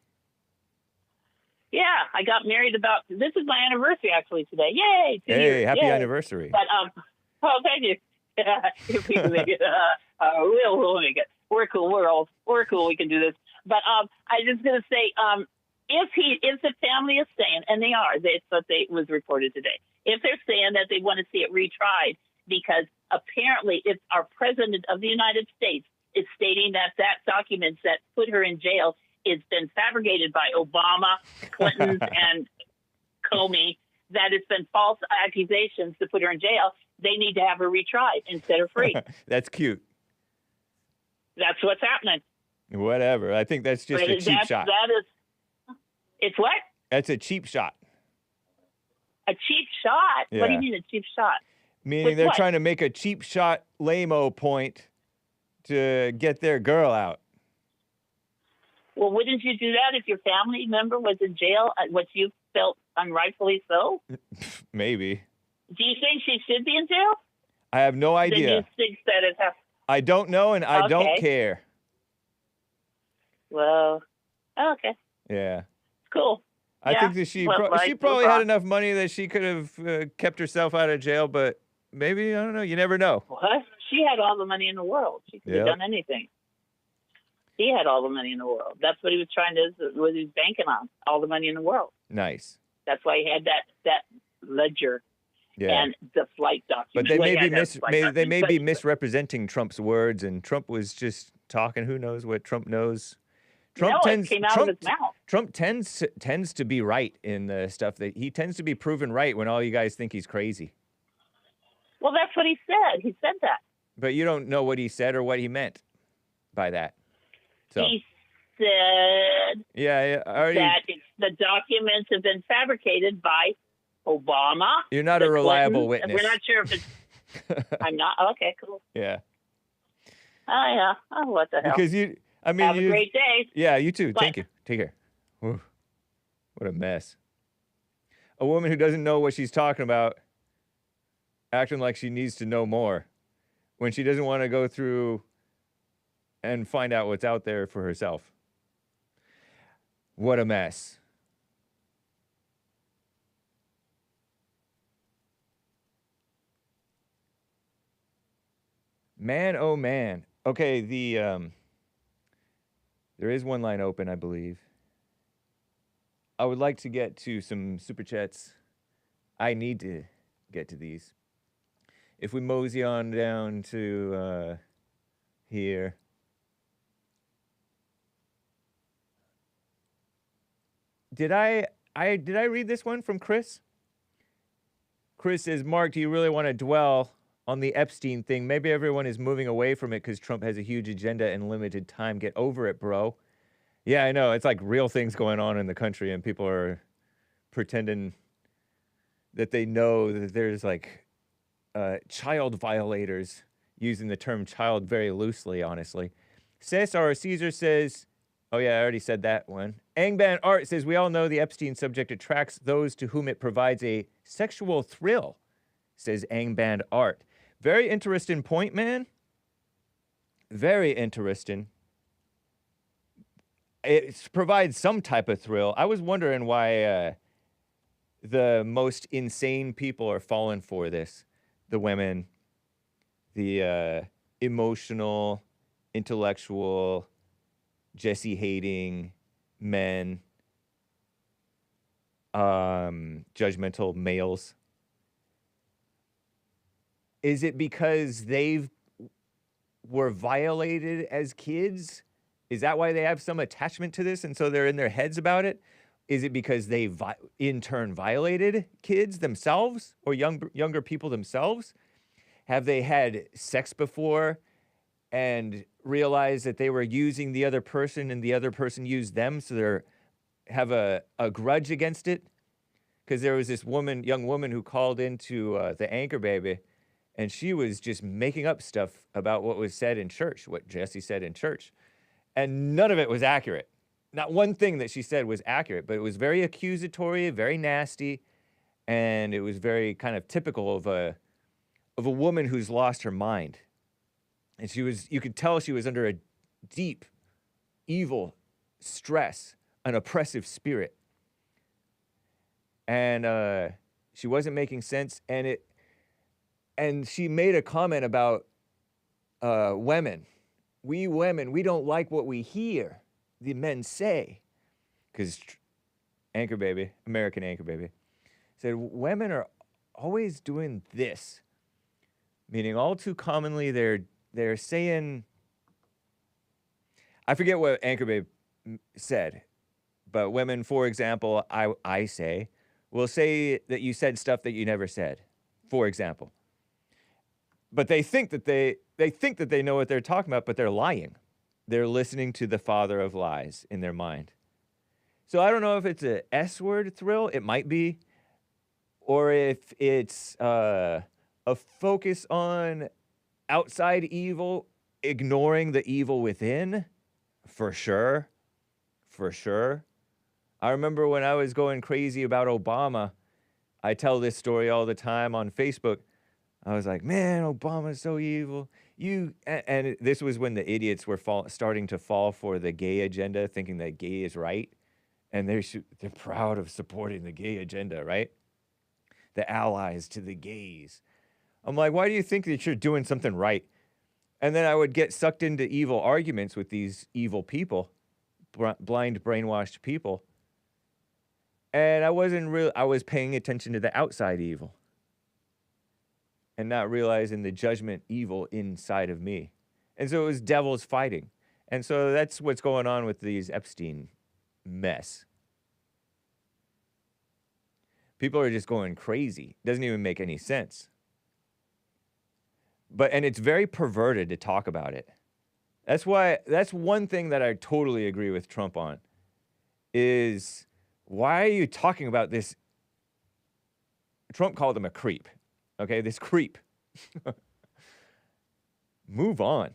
Yeah, I got married this is my anniversary actually today. Yay! Hey, happy Yay. anniversary. But, thank you. If we can make it, we'll make it. We're cool. We're cool. We can do this. But I was just going to say, if the family is saying, and they are, that's what was reported today. If they're saying that they want to see it retried, because apparently it's our president of the United States is stating that document that put her in jail has been fabricated by Obama, Clinton, and Comey, that it's been false accusations to put her in jail. They need to have her retried and set her free. That's cute. That's what's happening. Whatever. I think that's just a cheap shot. It's what? That's a cheap shot. A cheap shot? Yeah. What do you mean a cheap shot? Meaning they're trying to make a cheap shot lame-o point to get their girl out. Well, wouldn't you do that if your family member was in jail, what you felt unrightfully so? Maybe. Do you think she should be in jail? I have no idea. Then you think that it has... I don't know, and I don't care. Well, okay. Yeah. Cool. I think that she probably had enough money that she could have kept herself out of jail, but maybe, I don't know. You never know. What? She had all the money in the world. She could have done anything. He had all the money in the world. That's what he was trying to, what he was banking on, all the money in the world. Nice. That's why he had that ledger and the flight document. But they may be misrepresenting Trump's words, and Trump was just talking. Who knows what Trump knows? It came out of his mouth. Trump tends to be right in the stuff that he tends to be proven right when all you guys think he's crazy. Well, that's what he said. He said that. But you don't know what he said or what he meant by that. So. He said that the documents have been fabricated by Obama. You're not a reliable Clinton, witness. We're not sure if it's... I'm not? Okay, cool. Yeah. Oh, yeah. Oh, what the hell? Because have a great day. Yeah, you too. Bye. Thank you. Take care. Whew. What a mess. A woman who doesn't know what she's talking about acting like she needs to know more when she doesn't want to go through and find out what's out there for herself. What a mess. Man, oh man. Okay, there is one line open, I believe. I would like to get to some super chats. I need to get to these. If we mosey on down to here. Did I read this one from Chris? Chris says, Mark, do you really want to dwell on the Epstein thing? Maybe everyone is moving away from it because Trump has a huge agenda and limited time. Get over it, bro. Yeah, I know. It's like real things going on in the country, and people are pretending that they know that there's like child violators, using the term child very loosely, honestly. Cesar Caesar says, oh yeah, I already said that one. Angband Art says, we all know the Epstein subject attracts those to whom it provides a sexual thrill, says Angband Art. Very interesting point, man. Very interesting. it provides some type of thrill. I was wondering why the most insane people are falling for this. The women, the emotional, intellectual, Jesse-hating men, judgmental males. Is it because they were violated as kids? Is that why they have some attachment to this and so they're in their heads about it? Is it because they in turn violated kids themselves or younger people themselves? Have they had sex before and realized that they were using the other person and the other person used them, so they have a grudge against it? Because there was this young woman who called into the Anchor Baby, and she was just making up stuff about what was said in church, what Jesse said in church. And none of it was accurate. Not one thing that she said was accurate, but it was very accusatory, very nasty, and it was very kind of typical of a woman who's lost her mind. And you could tell she was under a deep, evil stress, an oppressive spirit. And she wasn't making sense, and she made a comment about women. We women, we don't like what we hear the men say. Because Anchor Baby, American Anchor Baby, said women are always doing this. Meaning all too commonly they're saying, I forget what Anchor Babe said, but women, for example, I say, will say that you said stuff that you never said, for example. But they think that they know what they're talking about, but they're lying. They're listening to the father of lies in their mind. So I don't know if it's a S-word thrill, it might be, or if it's a focus on outside evil, ignoring the evil within, for sure. For sure. I remember when I was going crazy about Obama, I tell this story all the time on Facebook. I was like, man, Obama's so evil. And this was when the idiots were starting to fall for the gay agenda, thinking that gay is right. And they're proud of supporting the gay agenda, right? The allies to the gays. I'm like, why do you think that you're doing something right? And then I would get sucked into evil arguments with these evil people, blind, brainwashed people. And I was paying attention to the outside evil and not realizing the judgment evil inside of me. And so it was devils fighting. And so that's what's going on with these Epstein mess. People are just going crazy. Doesn't even make any sense. And it's very perverted to talk about it. That's one thing that I totally agree with Trump on, is why are you talking about this? Trump called him a creep. Okay, this creep. Move on.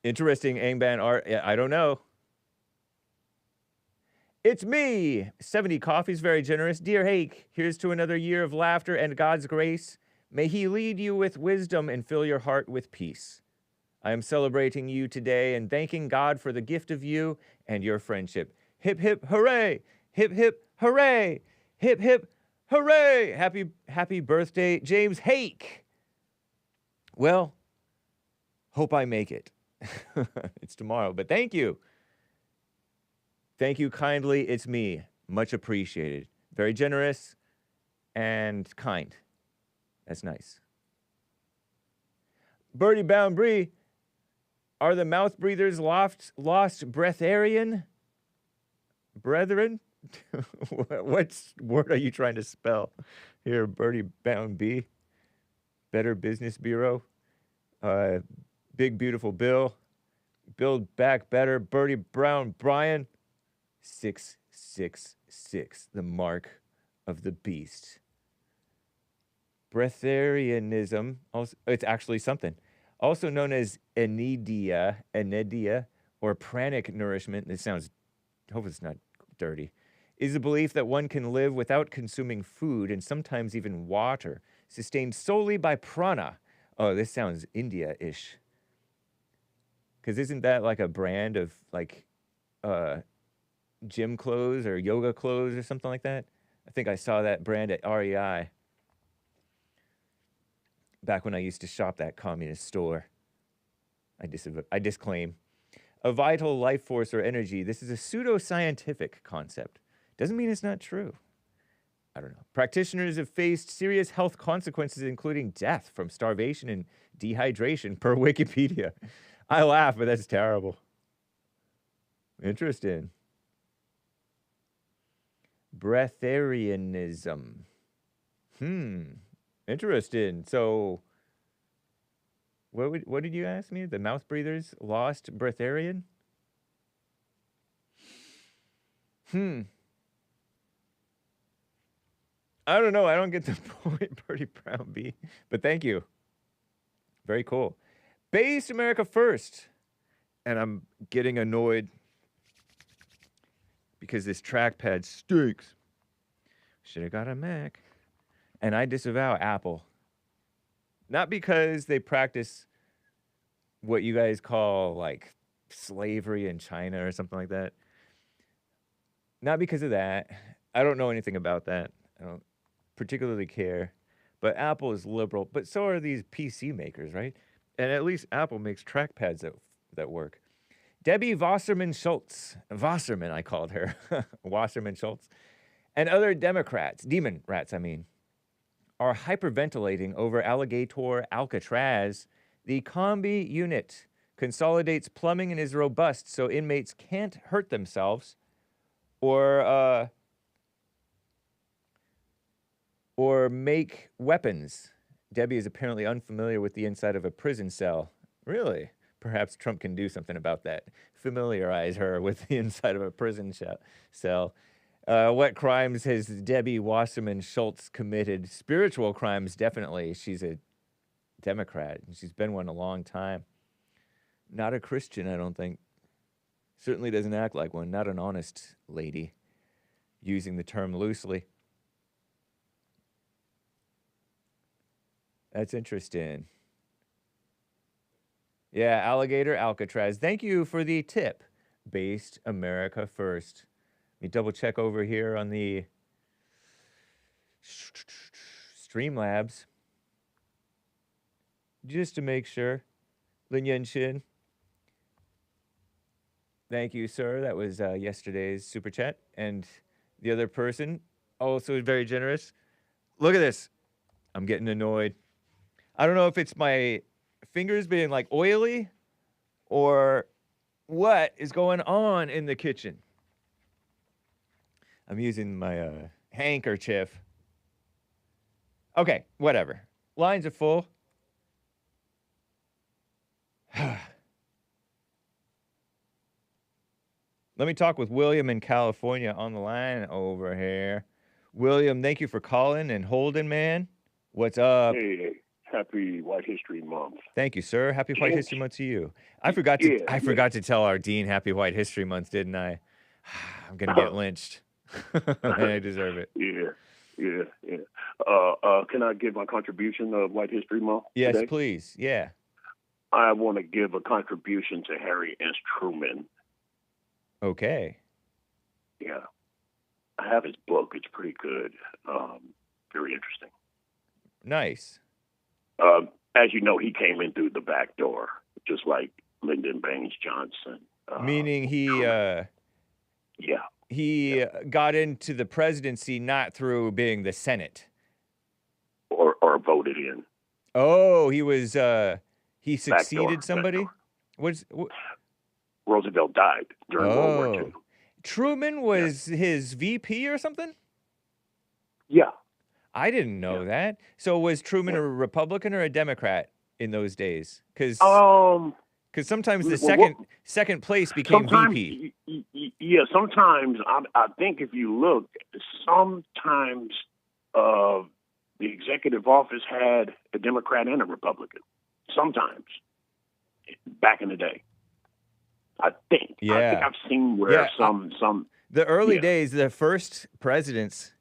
Interesting Angband art. I don't know. It's me. 70 coffees, very generous. Dear Hake, here's to another year of laughter and God's grace. May he lead you with wisdom and fill your heart with peace. I am celebrating you today and thanking God for the gift of you and your friendship. Hip, hip, hooray! Hip, hip, hooray! Hip, hip, hooray! Happy birthday, James Hake. Well, hope I make it. It's tomorrow, but thank you. Thank you kindly. It's me. Much appreciated. Very generous and kind. That's nice. Birdie Bound Bree. Are the mouth breathers lost breatharian? Brethren? What word are you trying to spell here, Birdie Bound B? Better Business Bureau. Big Beautiful Bill. Build Back Better. Birdie Brown Brian. 666, the mark of the beast. Breatharianism, also, it's actually something. Also known as anedia, or pranic nourishment. This sounds, hope it's not dirty. Is the belief that one can live without consuming food and sometimes even water, sustained solely by prana. Oh, this sounds India-ish. Because isn't that like a brand of like gym clothes or yoga clothes or something like that? I think I saw that brand at REI back when I used to shop that communist store. I disclaim. A vital life force or energy. This is a pseudoscientific concept. Doesn't mean it's not true. I don't know. Practitioners have faced serious health consequences, including death from starvation and dehydration, per Wikipedia. I laugh, but that's terrible. Interesting. Breatharianism. Interesting. So, what did you ask me? The mouth breathers lost breatharian? I don't know. I don't get the point, Birdie Brown B. But thank you. Very cool. Based America first. And I'm getting annoyed because this trackpad stinks. Should have got a Mac. And I disavow Apple. Not because they practice what you guys call like slavery in China or something like that. Not because of that. I don't know anything about that. I don't particularly care. But Apple is liberal. But so are these PC makers, right? And at least Apple makes trackpads that work. Debbie Wasserman Schultz. Wasserman, I called her. Wasserman Schultz. And other Democrats, demon rats, I mean, are hyperventilating over alligator Alcatraz. The combi unit consolidates plumbing and is robust so inmates can't hurt themselves or make weapons. Debbie is apparently unfamiliar with the inside of a prison cell. Really? Perhaps Trump can do something about that. Familiarize her with the inside of a prison cell. What crimes has Debbie Wasserman Schultz committed? Spiritual crimes, definitely. She's a Democrat, and she's been one a long time. Not a Christian, I don't think. Certainly doesn't act like one. Not an honest lady, using the term loosely. That's interesting. Yeah, alligator Alcatraz. Thank you for the tip. Based America first. Let me double check over here on the Streamlabs. Just to make sure. Lin Yen Shin. Thank you, sir. That was yesterday's super chat. And the other person, also very generous. Look at this. I'm getting annoyed. I don't know if it's my fingers being like oily or what is going on in the kitchen. I'm using my handkerchief. Okay, whatever. Lines are full. Let me talk with William in California on the line over here. William, thank you for calling and holding, man. What's up? Hey, happy White History Month. Thank you, sir. Happy White History Month to you. I forgot to tell our dean Happy White History Month, didn't I? I'm gonna get lynched. I deserve it. Yeah. Can I give my contribution of White History Month? Yes, today? please. Yeah. I want to give a contribution to Harry S. Truman. Okay. Yeah. I have his book. It's pretty good. Very interesting. Nice. As you know, he came in through the back door, just like Lyndon Baines Johnson. Meaning he got into the presidency not through being the Senate. Or voted in. Oh, he was he succeeded somebody? Roosevelt died during World War II. Truman was his VP or something? Yeah. I didn't know that. So was Truman a Republican or a Democrat in those days? Because sometimes the second place became VP. Yeah, sometimes I think if you look, sometimes the executive office had a Democrat and a Republican. Sometimes, back in the day, I think. Yeah. I think I've seen where some. The early days, the first presidents,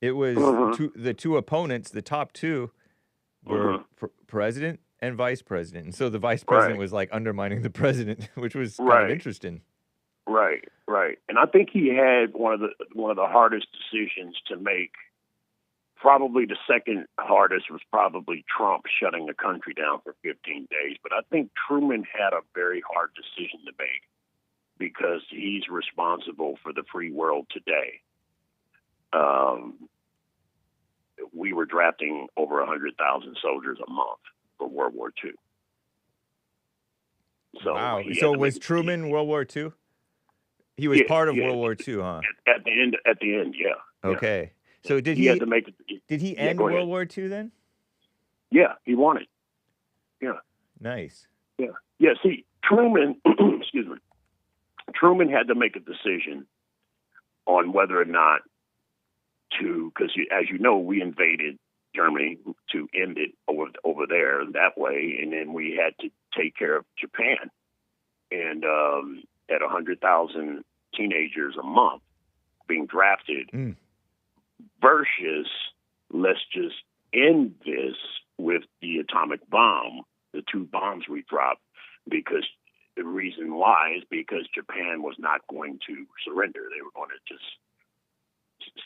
it was the two opponents, the top two were president, and vice president. And so the vice president was like undermining the president, which was kind of interesting. Right. And I think he had one of the hardest decisions to make. Probably the second hardest was probably Trump shutting the country down for 15 days. But I think Truman had a very hard decision to make because he's responsible for the free world today. We were drafting over 100,000 soldiers a month for World War II. So wow. So was Truman World War II? He was part of World War II, huh? At the end, yeah. Okay. Yeah. So did he had to make it? Did he end World War II then? Yeah, he won it. Yeah. Nice. Yeah. Yeah. See, Truman. Excuse me. Truman had to make a decision on whether or not to, because as you know, we invaded Germany to end it over there that way, and then we had to take care of Japan, and at 100,000 teenagers a month being drafted. Versus, let's just end this with the atomic bomb, the 2 bombs we dropped, because the reason why is because Japan was not going to surrender. They were going to just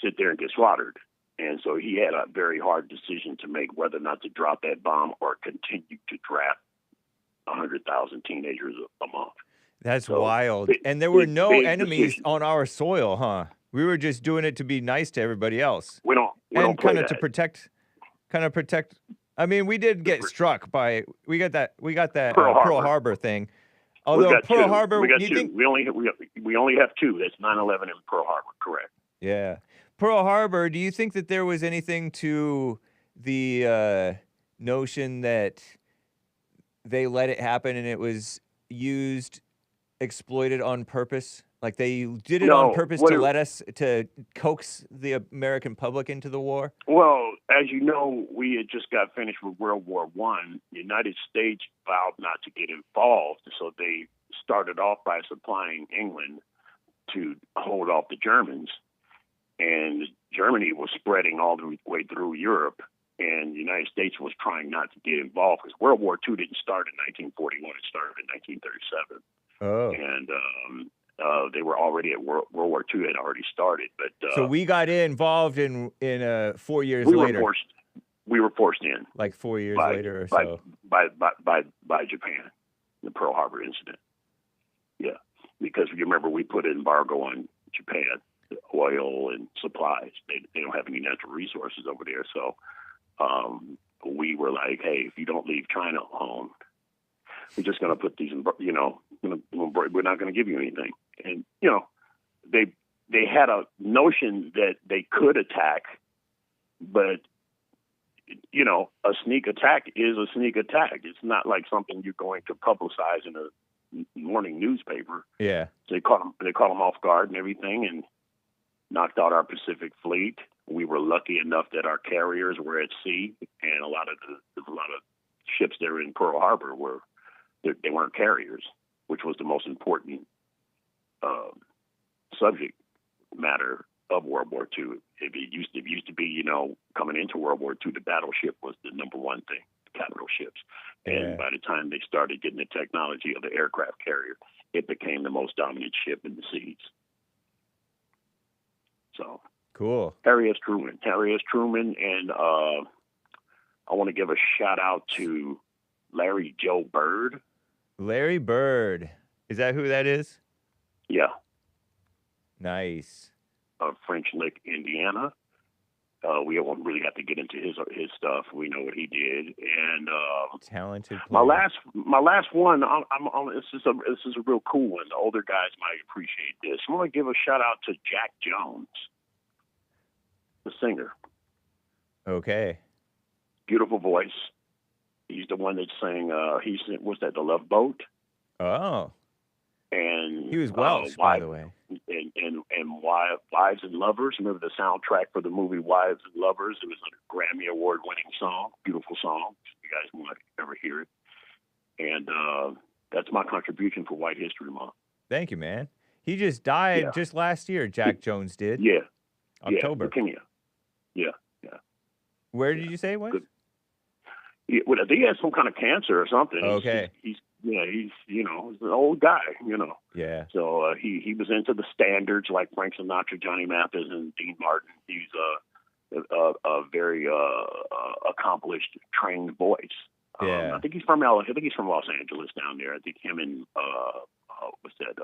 sit there and get slaughtered. And so he had a very hard decision to make whether or not to drop that bomb or continue to draft 100,000 teenagers a month. That's wild. And there were no enemies on our soil, huh? We were just doing it to be nice to everybody else. We don't kind of to protect. I mean, we did get struck by. We got that Pearl Harbor thing. Although Pearl Harbor, we only have 2. That's 9/11 and Pearl Harbor. Correct. Yeah, Pearl Harbor. Do you think that there was anything to the notion that they let it happen and it was exploited on purpose? Like they did it on purpose to coax the American public into the war? Well, as you know, we had just got finished with World War I. The United States vowed not to get involved, so they started off by supplying England to hold off the Germans. And Germany was spreading all the way through Europe, and the United States was trying not to get involved because World War II didn't start in 1941. It started in 1937. Oh. And they were already at World War II had already started, but so we got involved in 4 years later. We were forced in, like 4 years later or so, by Japan, the Pearl Harbor incident. Yeah, because you remember we put an embargo on Japan, oil and supplies. They don't have any natural resources over there, so we were like, hey, if you don't leave China alone, we're just going to put these, we're not going to give you anything. And, they had a notion that they could attack, but, a sneak attack is a sneak attack. It's not like something you're going to publicize in a morning newspaper. Yeah. So they caught them off guard and everything and knocked out our Pacific fleet. We were lucky enough that our carriers were at sea, and a lot of ships that were in Pearl Harbor they weren't carriers, which was the most important subject matter of World War II. It used to be, coming into World War II, the battleship was the number one thing, the capital ships. And by the time they started getting the technology of the aircraft carrier, it became the most dominant ship in the seas. So cool. Harry S. Truman, and I want to give a shout out to Larry Joe Bird. Larry Bird. Is that who that is? Yeah. Nice. French Lick, Indiana. We won't really have to get into his stuff. We know what he did, and talented player. My last one. This is a real cool one. The older guys might appreciate this. I want to give a shout out to Jack Jones, the singer. Okay. Beautiful voice. He's the one that sang. Was that The Love Boat? Oh. And he was Welsh, by the way. And Wives and Lovers. Remember the soundtrack for the movie Wives and Lovers? It was a Grammy Award-winning song. Beautiful song. You guys might ever hear it. And that's my contribution for White History Month. Thank you, man. He just died just last year. Jack Jones did. Yeah. October. Leukemia. Yeah. Where did you say it was? Yeah, I think he has some kind of cancer or something. Okay. He's he's an old guy, Yeah. So he was into the standards like Frank Sinatra, Johnny Mathis, and Dean Martin. He's a very accomplished, trained voice. Yeah. I think he's from I think he's from Los Angeles down there. I think him and what's that?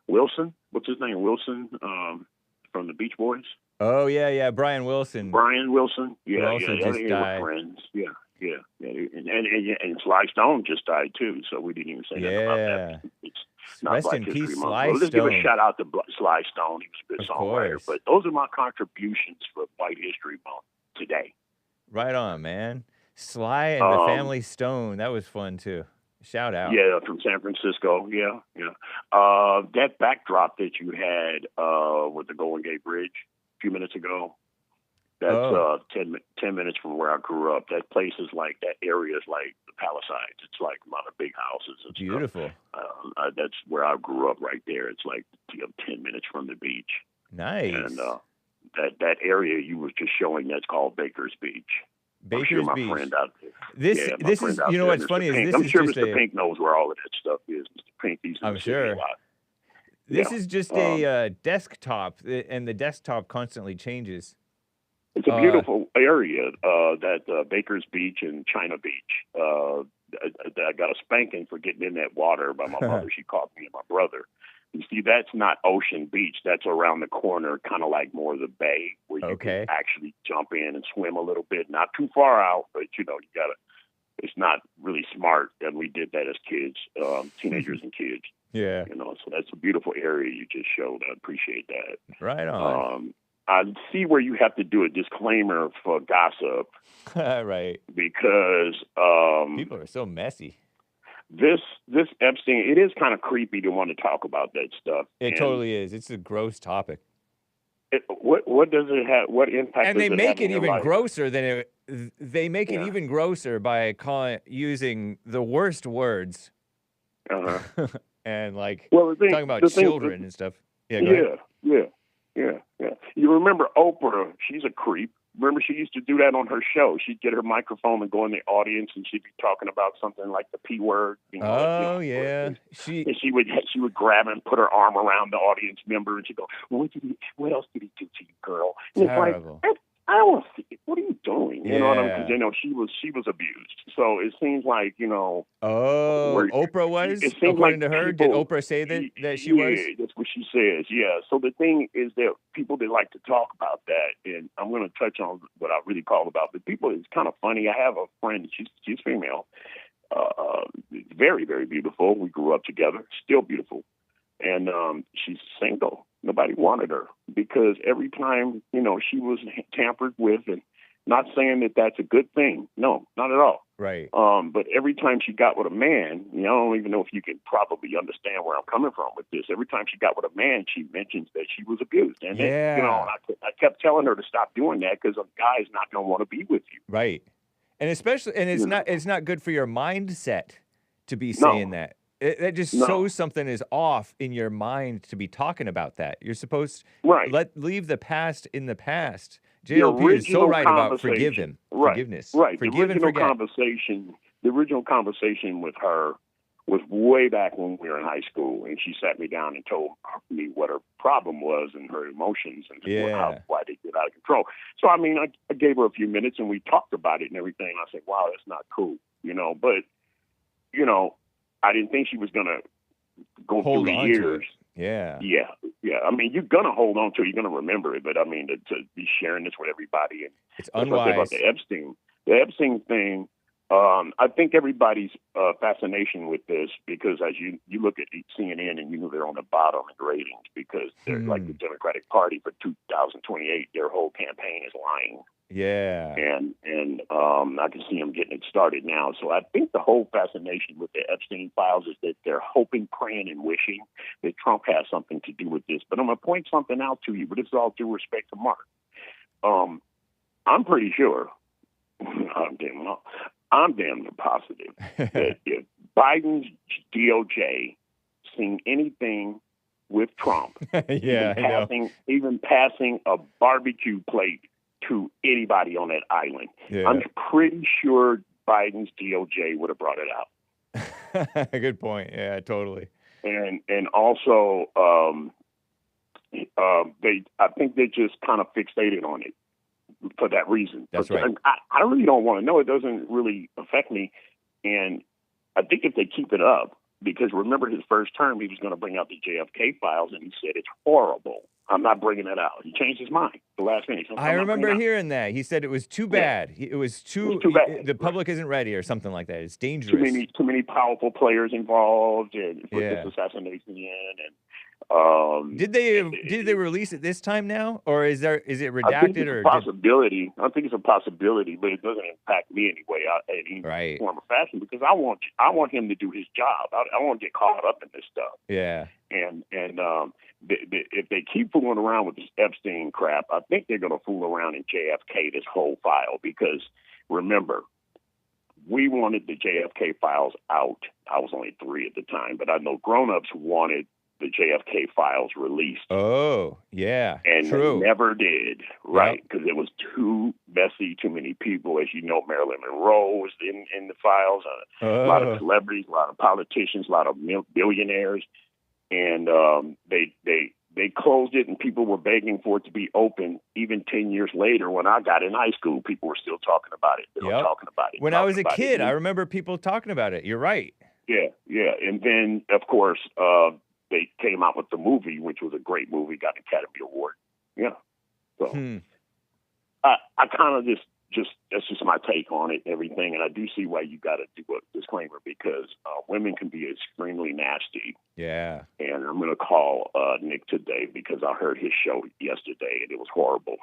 Wilson. What's his name? Wilson from the Beach Boys. Oh yeah, Brian Wilson. Brian Wilson. Yeah, also yeah. just They died. were friends. Yeah. And Sly Stone just died too. So we didn't even say that about that. It's not Rest Black in History peace, Month. Sly Well, let's give a Stone. shout out to Sly Stone. He was a good Of songwriter. course. But those are my contributions for White History Month today. Right on, man. Sly and the Family Stone. That was fun too. Shout out. Yeah, from San Francisco. Yeah. That backdrop that you had with the Golden Gate Bridge a few minutes ago, that's 10 minutes from where I grew up. That place is like, that area is like the Palisades. It's like a lot of big houses and Beautiful. stuff. That's where I grew up right there. It's like 10 minutes from the beach. Nice. And that area you was just showing, that's called Baker's Beach. Baker's I'm sure my Beach. Friend out there. This is, you know what's funny is this I'm is sure just Mr. Pink knows where all of that stuff is. Mr. Pink, he's in I'm the city sure. a lot. This is just a desktop, and the desktop constantly changes. It's a beautiful area, that Baker's Beach and China Beach. I got a spanking for getting in that water by my mother. She caught me and my brother. You see, that's not Ocean Beach. That's around the corner, kind of like more of the bay, where you can actually jump in and swim a little bit. Not too far out, but, you gotta. It's not really smart, and we did that as kids, teenagers and kids. Yeah. So that's a beautiful area you just showed. I appreciate that. Right on. I see where you have to do a disclaimer for gossip. Right. Because people are so messy. This Epstein, it is kind of creepy to want to talk about that stuff. It totally is. It's a gross topic. What does it have? What impact? And does they it make have it in even your life? grosser than it. They make it even grosser by using the worst words. And talking about children and stuff. Yeah. You remember Oprah? She's a creep. Remember, she used to do that on her show. She'd get her microphone and go in the audience, and she'd be talking about something like the P word. Yeah. She would grab and put her arm around the audience member, and she'd go, "What else did he do to you, girl?" And terrible. it's like, I don't see it. What are you doing? You know what I mean? Because she was abused. So it seems like Oprah was. It seems according like to her, people, did Oprah say that she was? Yeah, that's what she says. Yeah. So the thing is that people that like to talk about that, and I'm going to touch on what I really call about. But people, it's kind of funny. I have a friend. She's female. Very, very beautiful. We grew up together. Still beautiful, and she's single. Nobody wanted her because every time, she was tampered with, and not saying that that's a good thing. No, not at all. Right. But every time she got with a man, I don't even know if you can probably understand where I'm coming from with this. Every time she got with a man, she mentions that she was abused. And I kept telling her to stop doing that because a guy's not going to want to be with you. Right. And especially, it's not good for your mindset to be saying that. That just shows something is off in your mind to be talking about that. You're supposed to leave the past in the past. JLP is so right about forgiveness. Right. Forgive and forget. The original conversation with her was way back when we were in high school, and she sat me down and told me what her problem was and her emotions and why they get out of control. So, I gave her a few minutes, and we talked about it and everything. I said, wow, that's not cool, But, I didn't think she was going to go through the years. Yeah. Yeah. You're going to hold on to it. You're going to remember it. But, to be sharing this with everybody. And it's unwise. About the Epstein thing, I think everybody's fascination with this, because as you look at CNN and they're on the bottom in ratings because they're like the Democratic Party for 2028. Their whole campaign is lying. Yeah. And I can see them getting it started now. So I think the whole fascination with the Epstein files is that they're hoping, praying, and wishing that Trump has something to do with this. But I'm going to point something out to you, but it's all due respect to Mark. I'm pretty sure, I'm damn positive that if Biden's DOJ seen anything with Trump, even passing a barbecue plate to anybody on that island, I'm pretty sure Biden's DOJ would have brought it out. Good point. Yeah, totally. And also, I think they just kind of fixated on it for that reason. That's right. I really don't want to know. It doesn't really affect me. And I think if they keep it up, because remember his first term, he was going to bring out the JFK files, and he said it's horrible. I'm not bringing it out. He changed his mind the last minute. I remember hearing that. He said it was too bad. It was too bad. The public isn't ready or something like that. It's dangerous. Too many powerful players involved and put this assassination in. And did they release it this time now, or is it redacted? I think it's a possibility. I think it's a possibility, but it doesn't impact me anyway in any form or fashion, because I want him to do his job. I won't get caught up in this stuff. Yeah. And if they keep fooling around with this Epstein crap, I think they're going to fool around in JFK this whole file, because remember, we wanted the JFK files out. I was only 3 at the time, but I know grown-ups wanted the JFK files released. Oh, yeah, and true. They never did, right? Because it was too messy, too many people. As you know, Marilyn Monroe was in the files. A lot of celebrities, a lot of politicians, a lot of billionaires. And they closed it, and people were begging for it to be open. Even 10 years later, when I got in high school, people were still talking about it. They were talking about it. When I was a kid, I remember people talking about it. You're right. Yeah. And then, of course, they came out with the movie, which was a great movie, got an Academy Award. Yeah. So I kind of just that's just my take on it and everything. And I do see why you got to do a disclaimer, because women can be extremely nasty. Yeah. And I'm going to call Nick today, because I heard his show yesterday and it was horrible.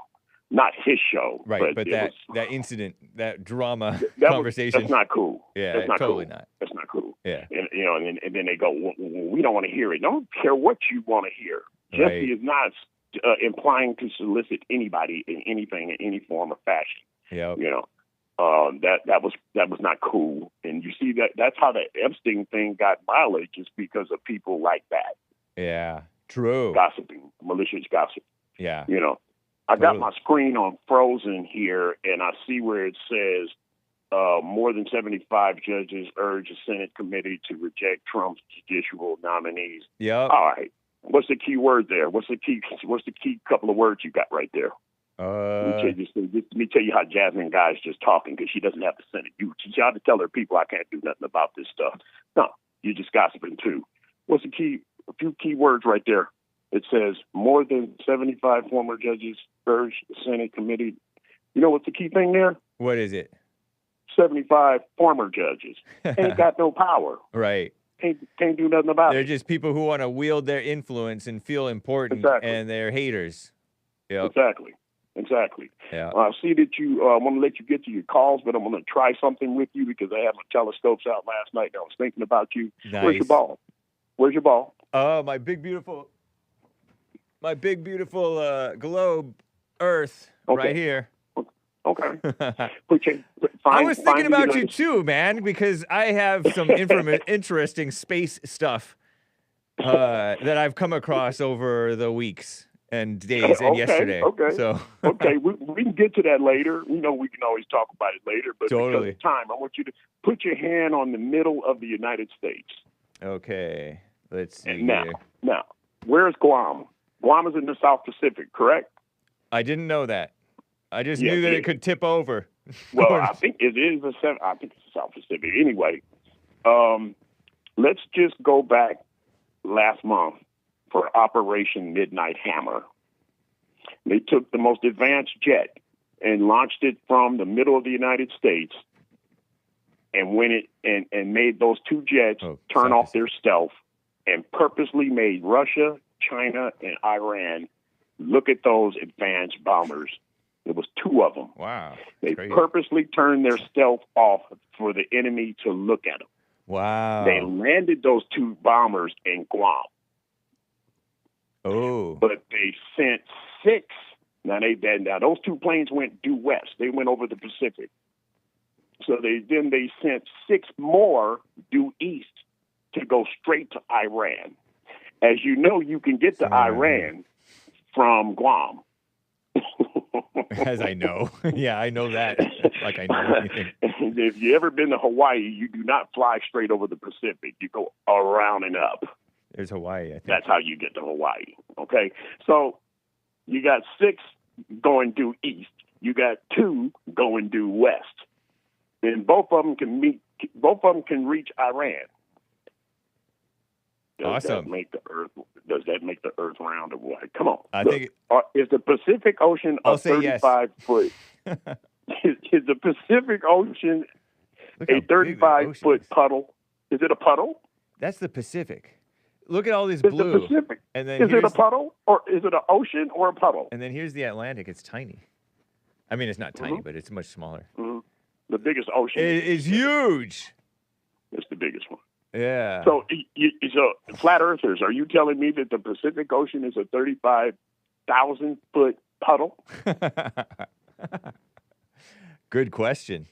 Not his show. Right. But that incident, that drama conversation. That's not cool. Yeah. That's not totally cool. not. That's not cool. Yeah. And, and then they go, well, we don't want to hear it. Don't care what you want to hear. Jesse is not implying to solicit anybody in anything, in any form or fashion. Yeah. That was not cool. And you see that's how the Epstein thing got mileage, is because of people like that. Yeah. True. Gossiping, malicious gossip. Yeah. I got my screen on frozen here, and I see where it says more than 75 judges urge the Senate committee to reject Trump's judicial nominees. Yeah. All right. What's the key word there? What's the key couple of words you got right there? Let me tell you how Jasmine Guy's just talking, because she doesn't have the Senate. She ought to tell her people, I can't do nothing about this stuff. No, you're just gossiping too. What's a few key words right there? It says more than 75 former judges urge the Senate committee. You know what's the key thing there? What is it? 75 former judges. Ain't got no power. Right. Can't do nothing about it. They're just people who want to wield their influence and feel important, and they're haters. Yep. Exactly. Yeah. I see that you want to let you get to your calls, but I'm going to try something with you, because I had my telescopes out last night and I was thinking about you. Nice. Where's your ball? Oh, my big beautiful globe, Earth, right here. Okay. I was thinking about you too, man, because I have some interesting space stuff that I've come across over the weeks and days and yesterday. Okay. So okay, we can get to that later. We can always talk about it later, but totally. Because of time, I want you to put your hand on the middle of the United States. Okay. Let's see. Now, where's Guam? Guam is in the South Pacific, correct? I didn't know that. I just knew that it could tip over. Well, I think it is I think it's the South Pacific. Anyway, let's just go back last month for Operation Midnight Hammer. They took the most advanced jet and launched it from the middle of the United States, and made those 2 jets turn off their stealth, and purposely made Russia, China, and Iran look at those advanced bombers. There was 2 of them. Wow. They purposely turned their stealth off for the enemy to look at them. Wow. They landed those 2 bombers in Guam. Oh. But they sent 6. Now those 2 planes went due west. They went over the Pacific. So they sent 6 more due east to go straight to Iran. As you know, you can get to Iran from Guam. As I know. Yeah, I know that. Like I know anything. If you ever been to Hawaii, you do not fly straight over the Pacific. You go around and up. There's Hawaii, I think. That's how you get to Hawaii. Okay, so you got 6 going due east. You got 2 going due west. And both of them can meet. Both of them can reach Iran. Does Awesome. Does that make the Earth round or what? Come on. I think is the Pacific Ocean I'll a say yes. 35-foot? Is the Pacific Ocean Look how a big that ocean 35-foot is. puddle? Is it a puddle? That's the Pacific. Look at all this Is blue. the Pacific? And then Is it a puddle or is it an ocean or a puddle? And then here's the Atlantic. It's tiny. I mean, it's not tiny, but it's much smaller. Mm-hmm. The biggest ocean. It is huge. It's the biggest one. Yeah. So flat earthers, are you telling me that the Pacific Ocean is a 35,000-foot puddle? Good question.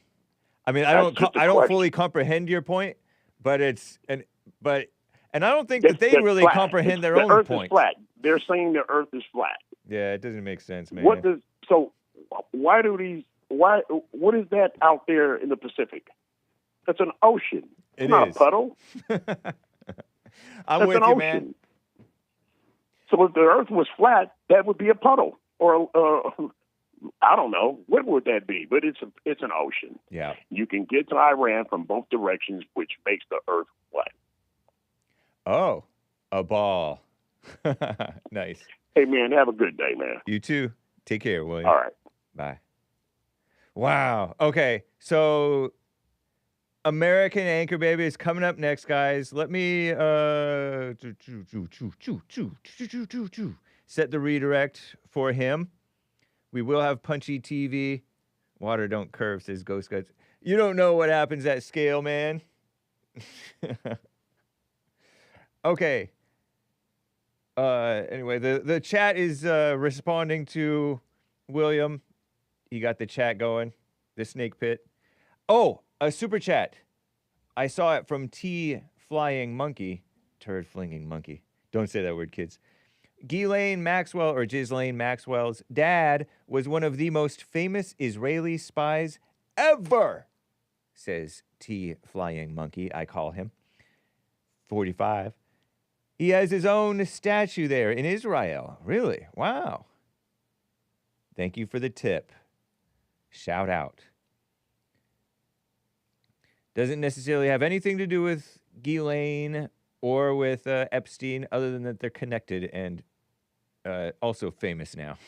I mean, That's just a I don't question. fully comprehend your point, but and I don't think that they That's really flat. comprehend their the own Earth point. is flat. They're saying the Earth is flat. Yeah, it doesn't make sense, man. What is that out there in the Pacific? That's an ocean. It's It not is. a puddle. I'm That's with an you, ocean. man. So if the Earth was flat, that would be a puddle, or I don't know, what would that be? But it's an ocean. Yeah. You can get to Iran from both directions, which makes the Earth flat. Oh, a ball. Nice. Hey man, have a good day, man. You too. Take care, William. All right. Bye. Wow. Okay. So American Anchor Baby is coming up next, guys. Let me set the redirect for him. We will have Punchy TV. Water don't curve, says Ghost Guts. You don't know what happens at scale, man. Okay. Anyway, the chat is responding to William. He got the chat going. The snake pit. Oh, a super chat. I saw it from T Flying Monkey. Turd flinging monkey. Don't say that word, kids. Ghislaine Maxwell, or Ghislaine Maxwell's dad, was one of the most famous Israeli spies ever, says T Flying Monkey. I call him. 45. He has his own statue there in Israel. Really? Wow. Thank you for the tip. Shout out. Doesn't necessarily have anything to do with Ghislaine or with Epstein, other than that they're connected and also famous now.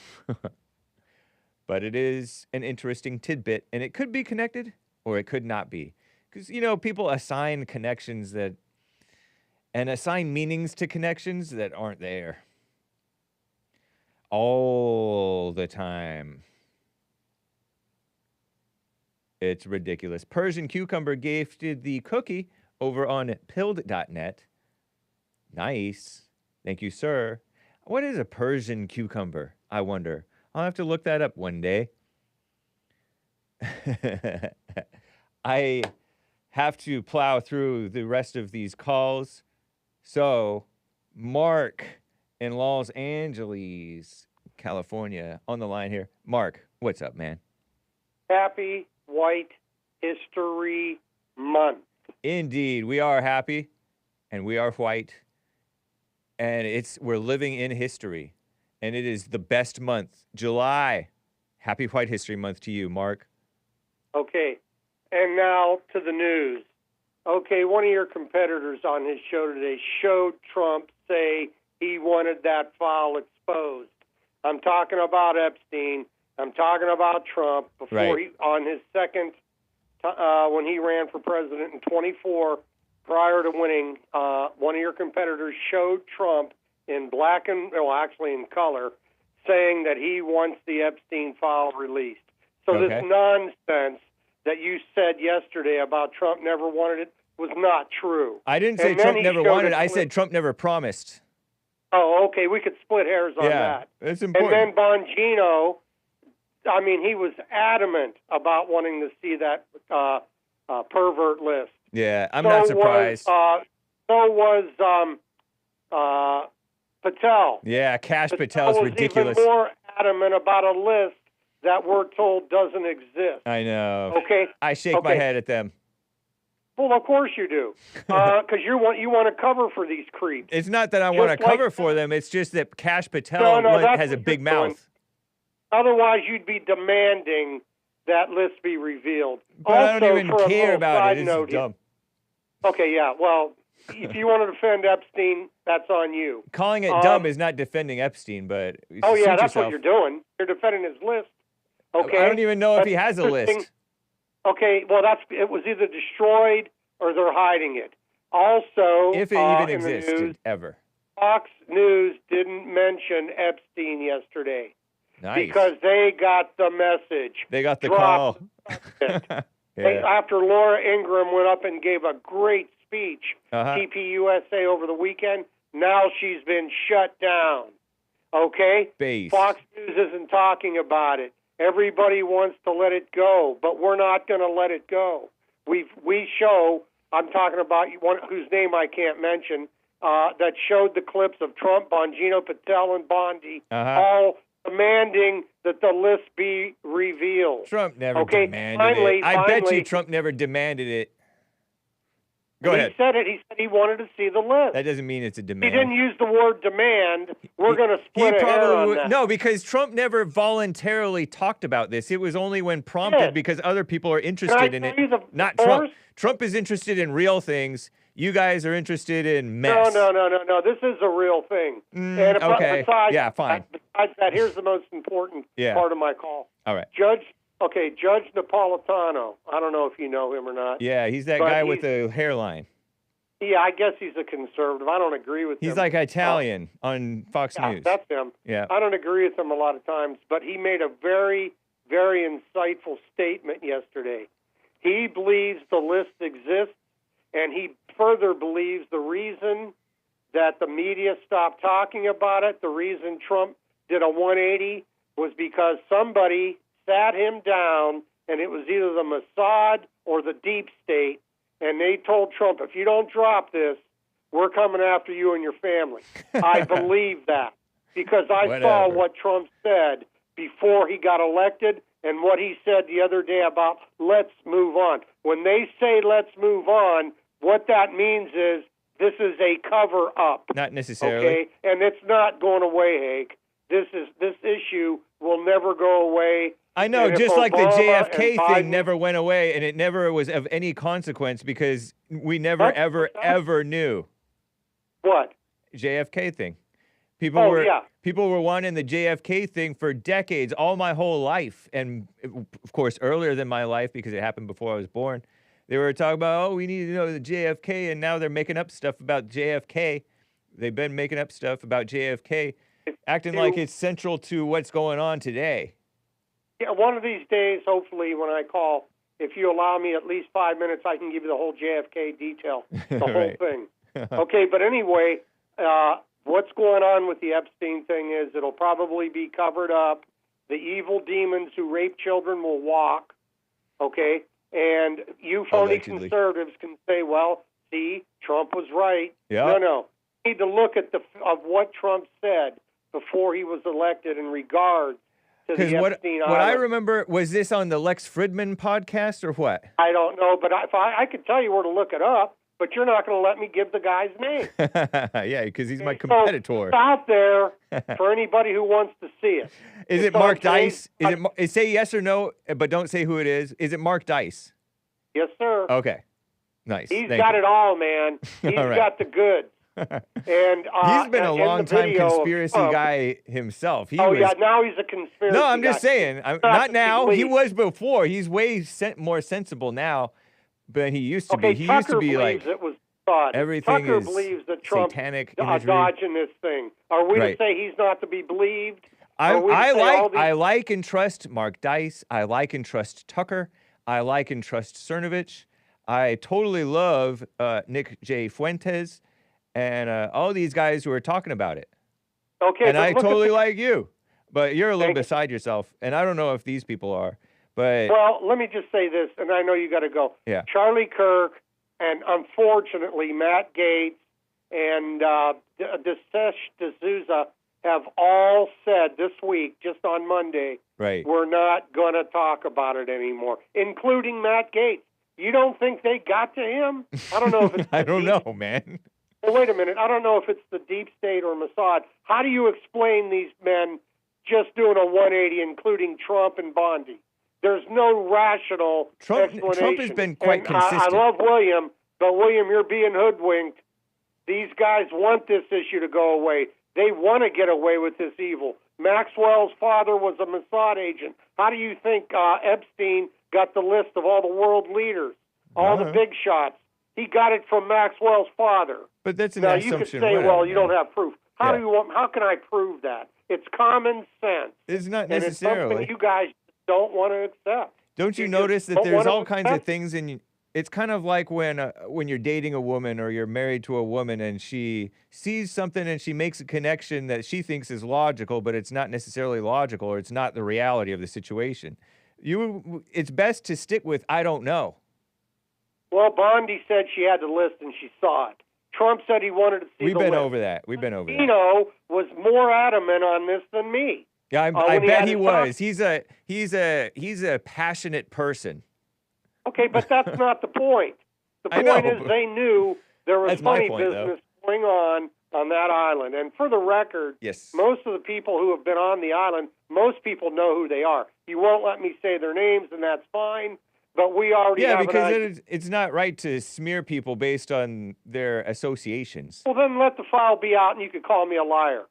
But it is an interesting tidbit, and it could be connected or it could not be. Because, you know, people assign connections and assign meanings to connections that aren't there. All the time. It's ridiculous. Persian Cucumber gifted the cookie over on pilled.net. Nice. Thank you, sir. What is a Persian cucumber? I wonder. I'll have to look that up one day. I have to plow through the rest of these calls. So, Mark in Los Angeles, California, on the line here. Mark, what's up, man? Happy White History Month. Indeed, we are happy, and we are white, and we're living in history, and it is the best month, July. Happy White History Month to you, Mark. Okay, and now to the news. Okay, one of your competitors on his show today showed Trump say he wanted that file exposed. I'm talking about Epstein. I'm talking about Trump before on his second, when he ran for president in 24, prior to winning. One of your competitors showed Trump in in color, saying that he wants the Epstein file released. So this nonsense that you said yesterday about Trump never wanted it was not true. I didn't say Trump never wanted it. I said Trump never promised. Oh, okay. We could split hairs on that. It's important. And then Bongino, I mean, he was adamant about wanting to see that pervert list. Yeah, I'm not surprised. So was Patel. Yeah, Cash Patel's ridiculous. Even more adamant about a list that we're told doesn't exist. I know. Okay. I shake my head at them. Well, of course you do, because you want to cover for these creeps. It's not that I want to cover for them. It's just that Kash Patel has a big mouth. Otherwise, you'd be demanding that list be revealed. But also, I don't even care about it. It's dumb. Okay, yeah. Well, if you want to defend Epstein, that's on you. Calling it dumb is not defending Epstein, but oh yeah, that's what you're doing. You're defending his list. Okay. I don't even know if he has a list. Okay, well, it was either destroyed or they're hiding it. Also, if it even existed, ever. Fox News didn't mention Epstein yesterday. Nice. Because they got the message. They got the call. After Laura Ingraham went up and gave a great speech, TPUSA over the weekend, now she's been shut down. Okay? Base. Fox News isn't talking about it. Everybody wants to let it go, but we're not going to let it go. We show, I'm talking about one whose name I can't mention, that showed the clips of Trump, Bongino, Patel, and Bondi, all demanding that the list be revealed. Trump never demanded it. I bet you Trump never demanded it. Go ahead. He said it. He said he wanted to see the list. That doesn't mean it's a demand. He didn't use the word demand. We're going to split a hair on that. No, because Trump never voluntarily talked about this. It was only when prompted because other people are interested in it. Not Trump. Trump is interested in real things. You guys are interested in mess. No. This is a real thing. Okay. Yeah, fine. Besides that, here's the most important part of my call. All right. Judge Napolitano. I don't know if you know him or not. Yeah, he's that guy with the hairline. Yeah, I guess he's a conservative. I don't agree with him. He's like Italian on Fox News. That's him. Yeah. I don't agree with him a lot of times, but he made a very, very insightful statement yesterday. He believes the list exists, and he further believes the reason that the media stopped talking about it, the reason Trump did a 180 was because somebody sat him down, and it was either the Mossad or the deep state, and they told Trump, if you don't drop this, we're coming after you and your family. I believe that because I saw what Trump said before he got elected and what he said the other day about let's move on. When they say let's move on, what that means is this is a cover-up. Not necessarily. Okay, and it's not going away, Hake. This issue will never go away. I know, just like the JFK thing never went away, and it never was of any consequence because we never, ever knew. What? JFK thing. People were wanting the JFK thing for decades, all my whole life, and of course earlier than my life because it happened before I was born. They were talking about, we need to know the JFK, and now they're making up stuff about JFK. They've been making up stuff about JFK, acting like it's central to what's going on today. Yeah, one of these days, hopefully, when I call, if you allow me at least 5 minutes, I can give you the whole JFK detail, the whole thing. Okay, but anyway, what's going on with the Epstein thing is it'll probably be covered up. The evil demons who rape children will walk, okay? And you phony conservatives can say, well, see, Trump was right. Yeah. No. You need to look at of what Trump said before he was elected in regards to the Epstein what I remember, was this on the Lex Fridman podcast or what? I don't know, but I could tell you where to look it up, but you're not going to let me give the guy's name. Yeah, because he's my competitor. So it's out there for anybody who wants to see it. Is it Mark Dice? Say yes or no, but don't say who it is. Is it Mark Dice? Yes, sir. Okay. Nice. He's got it all, man. He's got the goods. And he's been a long-time conspiracy guy himself. Now he's a conspiracy No, I'm just guy. saying. Not now. He was before. He's way more sensible now, but he used to be. He used to be like it was thought. Everything Tucker is believes that Trump satanic dodging this thing. Are we to say he's not to be believed? I like and trust Mark Dice. I like and trust Tucker. I like and trust Cernovich. I totally love Nick J. Fuentes. And all these guys who are talking about it. Okay. And I totally like you. But you're a little beside yourself. And I don't know if these people are. But well, let me just say this, and I know you got to go. Yeah. Charlie Kirk and, unfortunately, Matt Gaetz and D'Souza have all said this week, just on Monday, Right. we're not going to talk about it anymore, including Matt Gaetz. You don't think they got to him? I don't know if it's I don't know, man. Well, wait a minute. I don't know if it's the deep state or Mossad. How do you explain these men just doing a 180, including Trump and Bondi? There's no rational explanation. Trump has been quite consistent. I love William, but William, you're being hoodwinked. These guys want this issue to go away. They want to get away with this evil. Maxwell's father was a Mossad agent. How do you think Epstein got the list of all the world leaders, all the big shots? He got it from Maxwell's father. But that's an now, assumption. You could say, well, you don't have proof. How can I prove that? It's common sense. It's not and necessarily. It's something you guys don't want to accept. Don't you notice that there's all kinds of things in? It's kind of like when you're dating a woman or you're married to a woman and she sees something and she makes a connection that she thinks is logical, but it's not necessarily logical or it's not the reality of the situation. It's best to stick with I don't know. Well, Bondi said she had the list and she saw it. Trump said he wanted to see the list. We've been over that. Tino was more adamant on this than me. Yeah, I bet he was. He's a passionate person. Okay, but that's not the point. The point is they knew there was money business going on that island. And for the record, yes, most of the people who have been on the island, most people know who they are. You won't let me say their names, and that's fine. But we already have because it's not right to smear people based on their associations. Well, then let the file be out, and you could call me a liar.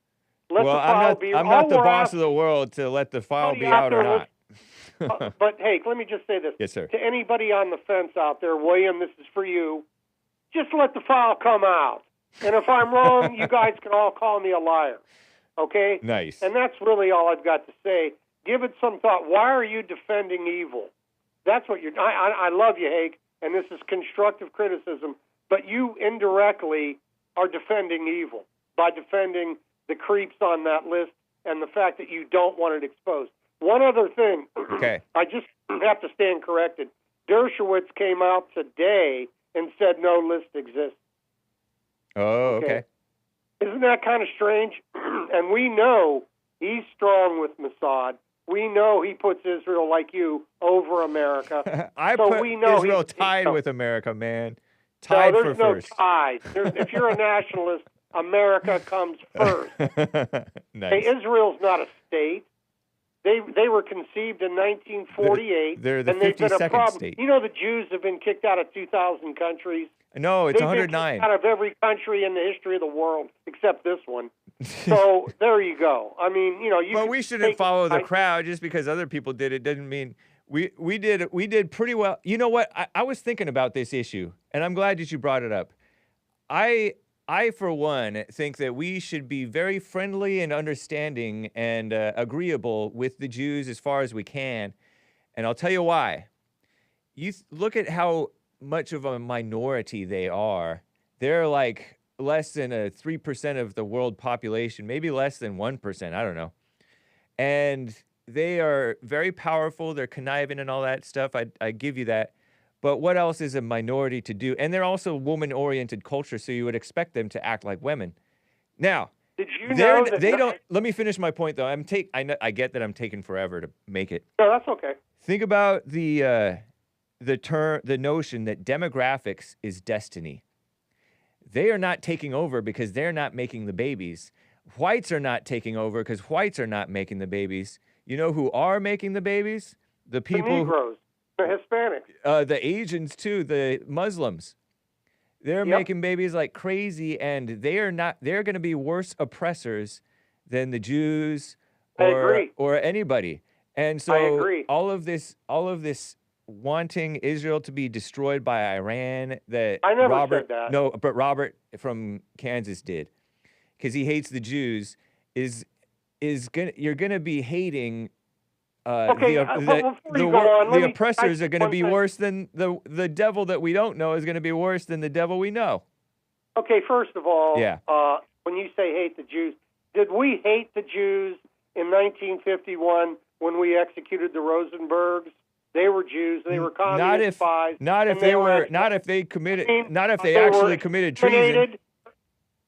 I'm not the boss of the world to let the file be out or not. But, hey, let me just say this. Yes, sir. To anybody on the fence out there, William, this is for you. Just let the file come out. And if I'm wrong, you guys can all call me a liar. Okay? Nice. And that's really all I've got to say. Give it some thought. Why are you defending evil? That's what you're... I love you, Hake, and this is constructive criticism, but you indirectly are defending evil by defending the creeps on that list and the fact that you don't want it exposed. One other thing. Okay. I just have to stand corrected. Dershowitz came out today and said no list exists. Oh, okay. Isn't that kind of strange? And we know he's strong with Mossad. We know he puts Israel, like you, over America. I put Israel tied with America, man. Tied for first. There's no ties. If you're a nationalist, America comes first. Nice. Hey, Israel's not a state. They were conceived in 1948. They're the and they've been a 52nd problem. state. You know the Jews have been kicked out of 2,000 countries. No, it's They've 109. been kicked out of every country in the history of the world except this one. So there you go. I mean, you know, But we shouldn't follow the crowd just because other people did it. Doesn't mean we did pretty well. You know what? I was thinking about this issue, and I'm glad that you brought it up. I for one think that we should be very friendly and understanding and agreeable with the Jews as far as we can, and I'll tell you why. You look at how much of a minority they are. They're like less than 3% of the world population, maybe less than 1%, I don't know. And they are very powerful, they're conniving and all that stuff, I give you that. But what else is a minority to do? And they're also woman-oriented culture, so you would expect them to act like women. Now, did you know that they don't, let me finish my point though. I get that I'm taking forever to make it. No, that's okay. Think about the notion that demographics is destiny. They are not taking over because they're not making the babies. Whites are not taking over because whites are not making the babies. You know who are making the babies? The people. The Negroes, the Hispanics. The Asians too, the Muslims. They're making babies like crazy, and they're going to be worse oppressors than the Jews or anybody. And so I agree. all of this wanting Israel to be destroyed by Iran that I never said that. No, but Robert from Kansas did, because he hates the Jews. You're gonna be hating the oppressors are going to be worse than the devil that we don't know is going to be worse than the devil we know. Okay, first of all, yeah. When you say hate the Jews, did we hate the Jews in 1951 when we executed the Rosenbergs? They were Jews. They were communist spies. Not if they actually committed treason.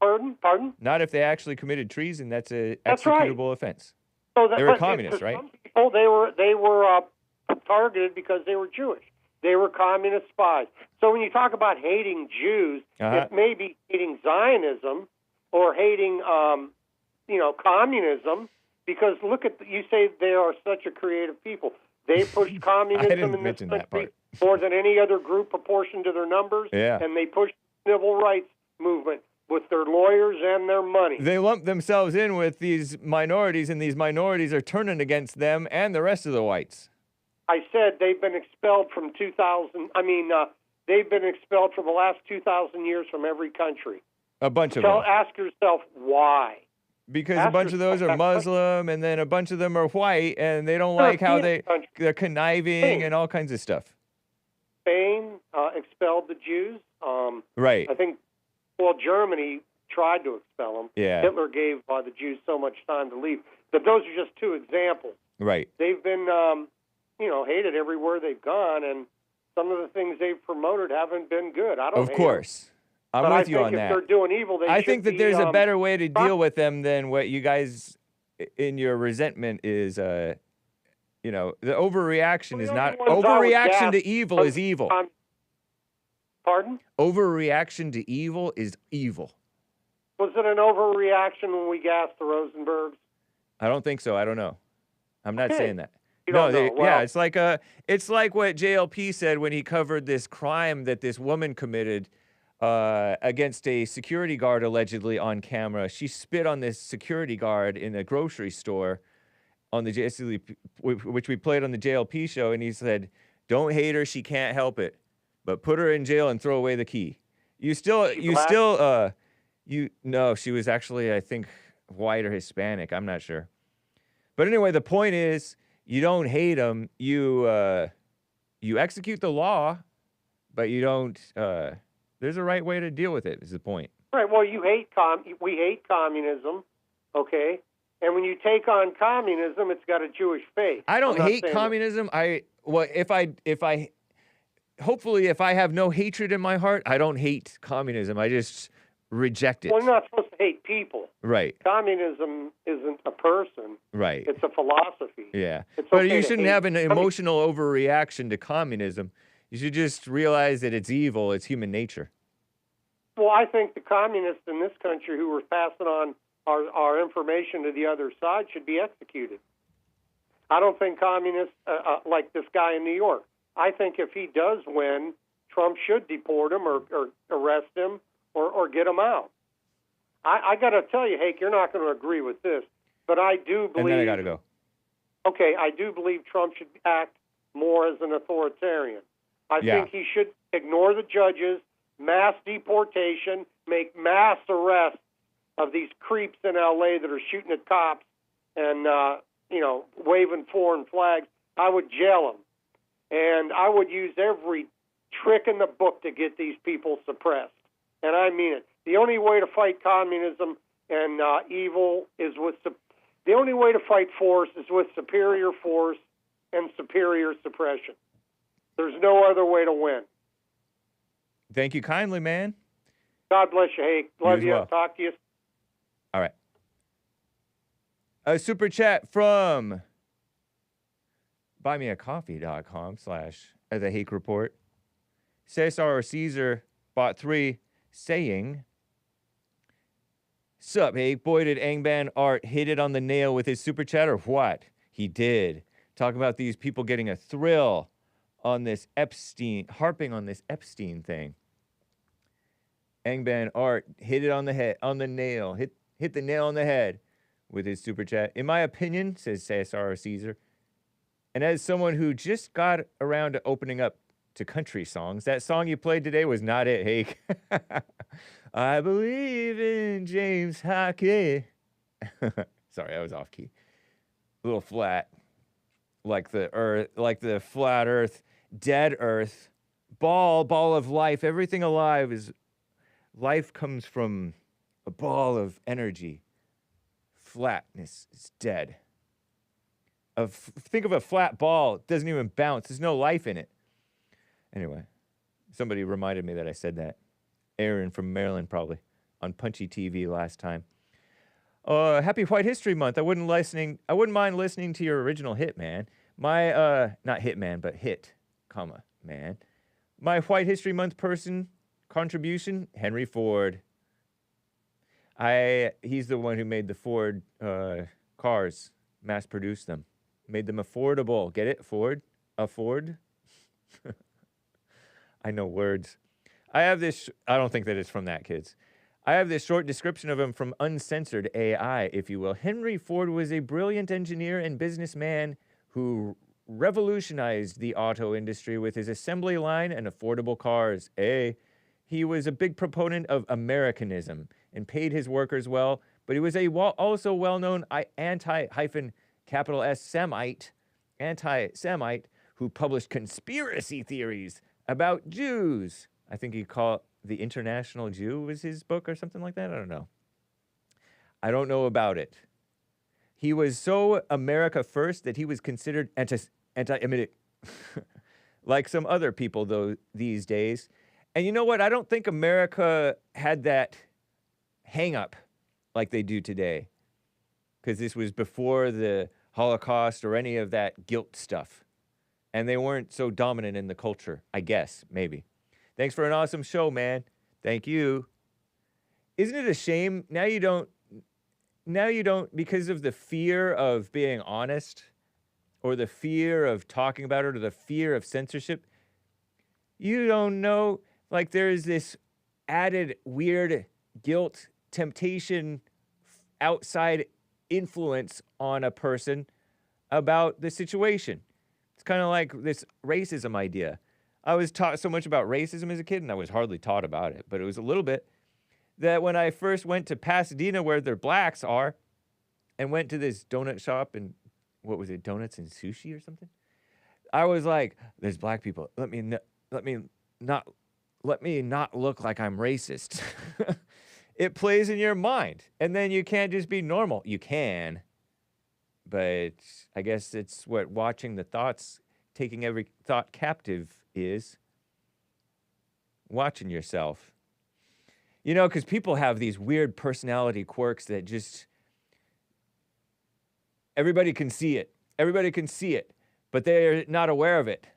Pardon? Not if they actually committed treason. That's a That's right. executable offense. So They were communists, right? Some people, they were targeted because they were Jewish. They were communist spies. So when you talk about hating Jews, it may be hating Zionism or hating, communism. Because look at you say they are such a creative people. They pushed communism in this country more than any other group proportion to their numbers, and they pushed the civil rights movement with their lawyers and their money. They lump themselves in with these minorities, and these minorities are turning against them and the rest of the whites. I said they've been expelled from 2000. They've been expelled for the last 2,000 years from every country. A bunch of them. Ask yourself why. Because a bunch of those are Muslim, and then a bunch of them are white, and they don't like how they're conniving and all kinds of stuff. Spain expelled the Jews. Right. I think, Germany tried to expel them. Yeah. Hitler gave the Jews so much time to leave. But those are just two examples. Right. They've been, hated everywhere they've gone, and some of the things they've promoted haven't been good. I don't hate them. I'm with you on that. I think if they're doing evil, I think that there's a better way to deal with them than what you guys, in your resentment, is. The overreaction is not overreaction to evil is evil. Pardon? Overreaction to evil is evil. Was it an overreaction when we gassed the Rosenbergs? I don't think so. I don't know. I'm not saying that. It's like what JLP said when he covered this crime that this woman committed. Against a security guard, allegedly on camera. She spit on this security guard in a grocery store on the JLP, which we played on the JLP show, and he said, "Don't hate her, she can't help it, but put her in jail and throw away the key." No, she was actually, I think, white or Hispanic. I'm not sure. But anyway, the point is, you don't hate them. You execute the law, but you don't. There's a right way to deal with it, is the point. Right. Well, we hate communism, okay? And when you take on communism, it's got a Jewish face. I don't hate communism. If I have no hatred in my heart, I don't hate communism. I just reject it. Well, you're not supposed to hate people. Right. Communism isn't a person. Right. It's a philosophy. Yeah. But you shouldn't have an emotional overreaction to communism. You should just realize that it's evil. It's human nature. Well, I think the communists in this country who were passing on our information to the other side should be executed. I don't think communists, like this guy in New York, I think if he does win, Trump should deport him or arrest him or get him out. I got to tell you, Hake, you're not going to agree with this, but I do believe... And then I got to go. Okay, I do believe Trump should act more as an authoritarian. I think he should ignore the judges, mass deportation, make mass arrests of these creeps in L.A. that are shooting at cops and, waving foreign flags. I would jail them. And I would use every trick in the book to get these people suppressed. And I mean it. The only way to fight communism and evil is the only way to fight force is with superior force and superior suppression. There's no other way to win. Thank you kindly, man. God bless you, Hake. Love you. Well. Talk to you. All right. A super chat from buymeacoffee.com/The Hake Report. Cesar Caesar bought 3 saying, "Sup, Hake? Boy, did Angband Art hit it on the nail with his super chat or what?" He did. Talk about these people getting a thrill on this Epstein, harping on this Epstein thing. Angband Art hit it on the head, on the nail, hit the nail on the head with his super chat. In my opinion, says Cesar Caesar, and as someone who just got around to opening up to country songs, that song you played today was not it, Hake. I believe in James Hake. Sorry, I was off key. A little flat, like the earth, like the flat earth, dead earth, ball of life. Everything alive is life comes from a ball of energy. Flatness is dead. Think of a flat ball. It doesn't even bounce. There's no life in it. Anyway, somebody reminded me that I said that. Aaron from Maryland, probably. on Punchy TV last time. Happy White History Month. I wouldn't mind listening to your original hit, man. My not hit man, but hit, comma, man. My White History Month person contribution, Henry Ford. He's the one who made the Ford cars, mass produced them, made them affordable. Get it? Ford? Afford? I know words. I have this, I don't think that it's from that, kids. I have this short description of him from Uncensored AI, if you will. Henry Ford was a brilliant engineer and businessman who revolutionized the auto industry with his assembly line and affordable cars. He was a big proponent of Americanism and paid his workers well, but he was also well-known anti-Semite who published conspiracy theories about Jews. I think he called The International Jew was his book or something like that. I don't know. I don't know about it. He was so America first that he was considered anti-Semitic, like some other people, though, these days. And you know what? I don't think America had that hang-up like they do today, because this was before the Holocaust or any of that guilt stuff. And they weren't so dominant in the culture, I guess, maybe. Thanks for an awesome show, man. Thank you. Isn't it a shame now you don't, because of the fear of being honest or the fear of talking about it or the fear of censorship, you don't know, like there's this added weird guilt, temptation, outside influence on a person about the situation. It's kind of like this racism idea. I was taught so much about racism as a kid, and I was hardly taught about it, but it was a little bit, that when I first went to Pasadena, where their blacks are, and went to this donut shop, and what was it, donuts and sushi or something? I was like, there's black people. Let me not look like I'm racist. It plays in your mind, and then you can't just be normal. You can, but I guess it's what watching the thoughts, taking every thought captive is. Watching yourself. You know, because people have these weird personality quirks that just, everybody can see it. Everybody can see it, but they're not aware of it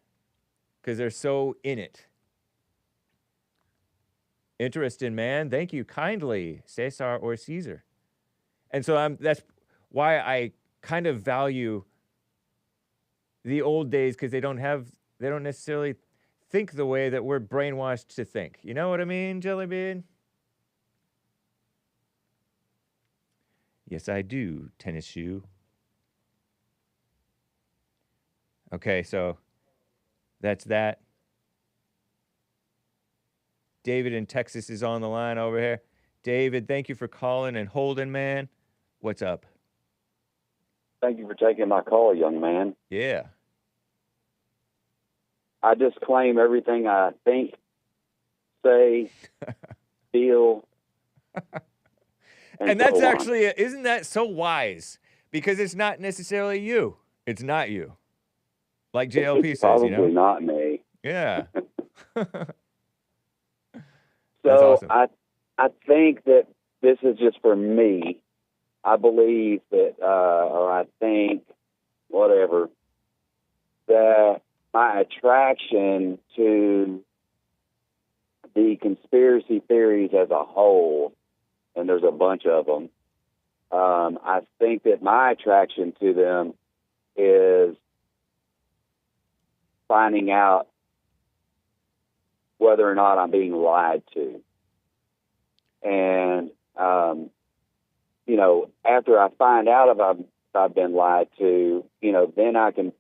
because they're so in it. Interesting, man. Thank you kindly, Cesar or Caesar. And so that's why I kind of value the old days, because they don't necessarily think the way that we're brainwashed to think. You know what I mean, Jelly Bean? Yes, I do, tennis shoe. Okay, so that's that. David in Texas is on the line over here. David, thank you for calling and holding, man. What's up? Thank you for taking my call, young man. Yeah. I just claim everything I think, say, feel. And that's actually, isn't that so wise? Because it's not necessarily you. It's not you. Like JLP it's says, you know? Probably not me. Yeah. So awesome. I think that this is just for me. I believe that, or I think, whatever, that my attraction to the conspiracy theories as a whole, and there's a bunch of them, I think that my attraction to them is finding out whether or not I'm being lied to. And, you know, after I find out if I've been lied to, you know, then I can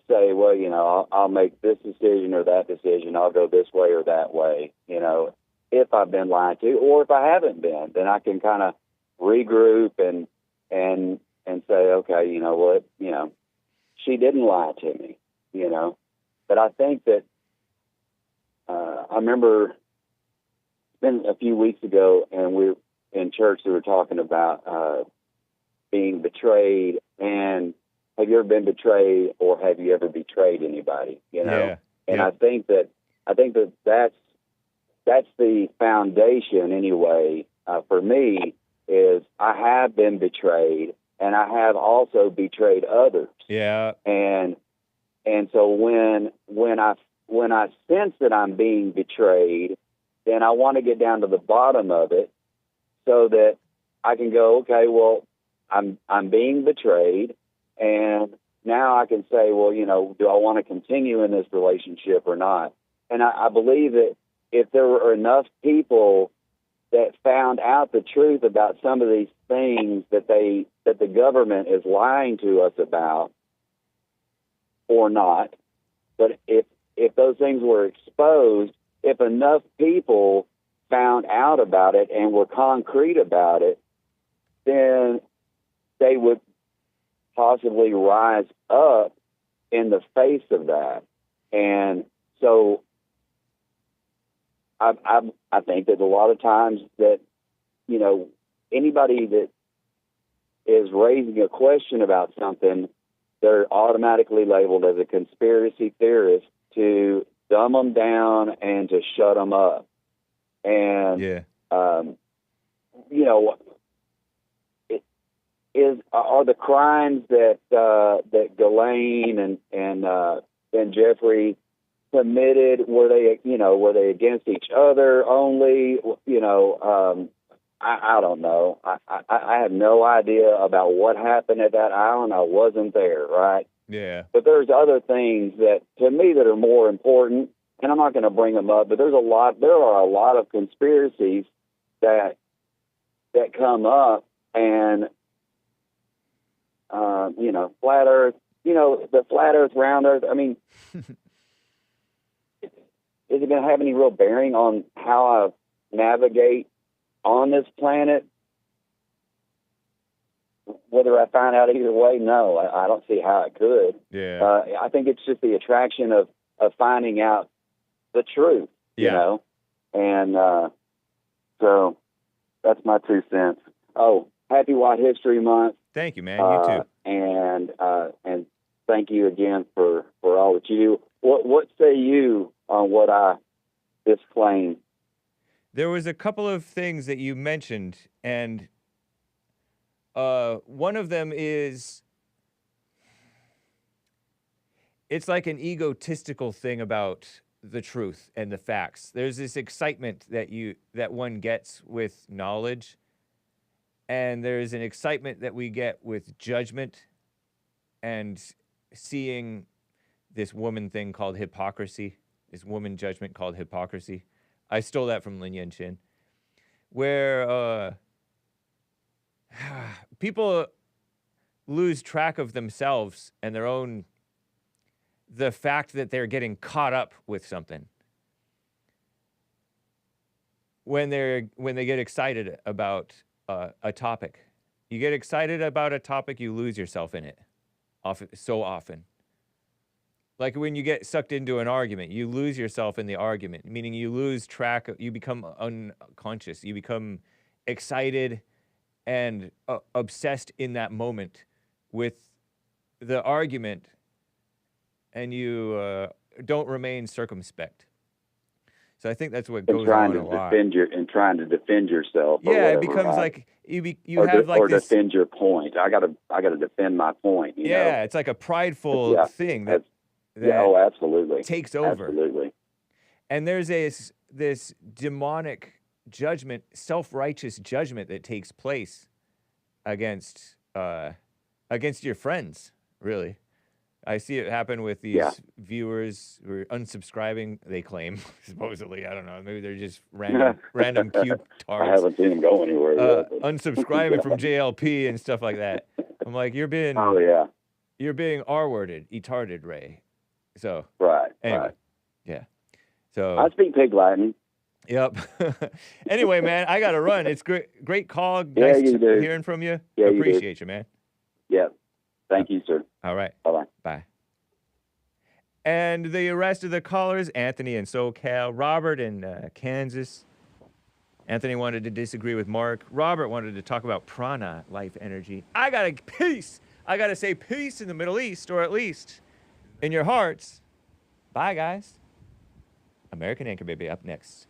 say, well, you know, I'll make this decision or that decision. I'll go this way or that way, you know, if I've been lied to, or if I haven't been, then I can kind of regroup and say, okay, you know what, you know, she didn't lie to me, you know. But I think that, I remember it's been a few weeks ago, and we were in church, we were talking about being betrayed. And have you ever been betrayed, or have you ever betrayed anybody? You know, yeah. And I think that the foundation anyway for me. Is I have been betrayed, and I have also betrayed others. Yeah. And so when I sense that I'm being betrayed, then I want to get down to the bottom of it, so that I can go, okay, well, I'm being betrayed, and now I can say, well, you know, do I want to continue in this relationship or not? And I believe that if there were enough people that found out the truth about some of these things that the government is lying to us about, or not, but if those things were exposed, if enough people found out about it and were concrete about it, then they would possibly rise up in the face of that. And so I think that a lot of times that, you know, anybody that is raising a question about something, they're automatically labeled as a conspiracy theorist to dumb them down and to shut them up. And, you know, are the crimes that Ghislaine and Jeffrey committed, were they against each other only? You know, I don't know. I have no idea about what happened at that island. I wasn't there, right? Yeah. But there's other things that, to me, that are more important, and I'm not going to bring them up. But there are a lot of conspiracies that come up, and you know, flat Earth. You know, the flat Earth, round Earth. I mean. Is it going to have any real bearing on how I navigate on this planet? Whether I find out either way, no, I don't see how it could. Yeah. I think it's just the attraction of finding out the truth, you know? And so that's my 2 cents. Oh, happy White History Month. Thank you, man. You too. And thank you again for all that you do. What say you on what I disclaimed? There was a couple of things that you mentioned, and one of them is it's like an egotistical thing about the truth and the facts. There's this excitement that one gets with knowledge, and there's an excitement that we get with judgment and seeing this woman thing called hypocrisy, this woman judgment called hypocrisy. I stole that from Lin Yan Chin, where people lose track of themselves and the fact that they're getting caught up with something. When they get excited about a topic. You get excited about a topic, you lose yourself in it so often. Like when you get sucked into an argument, you lose yourself in the argument, meaning you lose track, you become unconscious, you become excited and obsessed in that moment with the argument, and you don't remain circumspect. So I think that's what goes on a lot. Trying to defend yourself. Yeah, whatever, it becomes right? like you have like this. Or defend your point. I gotta defend my point. You know? It's like a prideful thing that absolutely takes over. Absolutely. And there's this demonic judgment, self-righteous judgment that takes place against your friends. Really. I see it happen with these viewers who are unsubscribing, they claim, supposedly. I don't know. Maybe they're just random cute tards. I haven't seen them go anywhere yet. Unsubscribing from JLP and stuff like that. I'm like, you're being R-worded, etarded, Ray. So, anyway. Yeah. So I speak pig Latin. Yep. Anyway, man, I got to run. It's great call. Yeah, nice you do. hearing from you. Yeah, Appreciate you, man. Yeah. Thank you, sir. All right. Bye-bye. Bye. And the rest of the callers, Anthony in SoCal, Robert in Kansas. Anthony wanted to disagree with Mark. Robert wanted to talk about prana, life energy. I got to say peace in the Middle East, or at least in your hearts. Bye, guys. American Anchor Baby up next.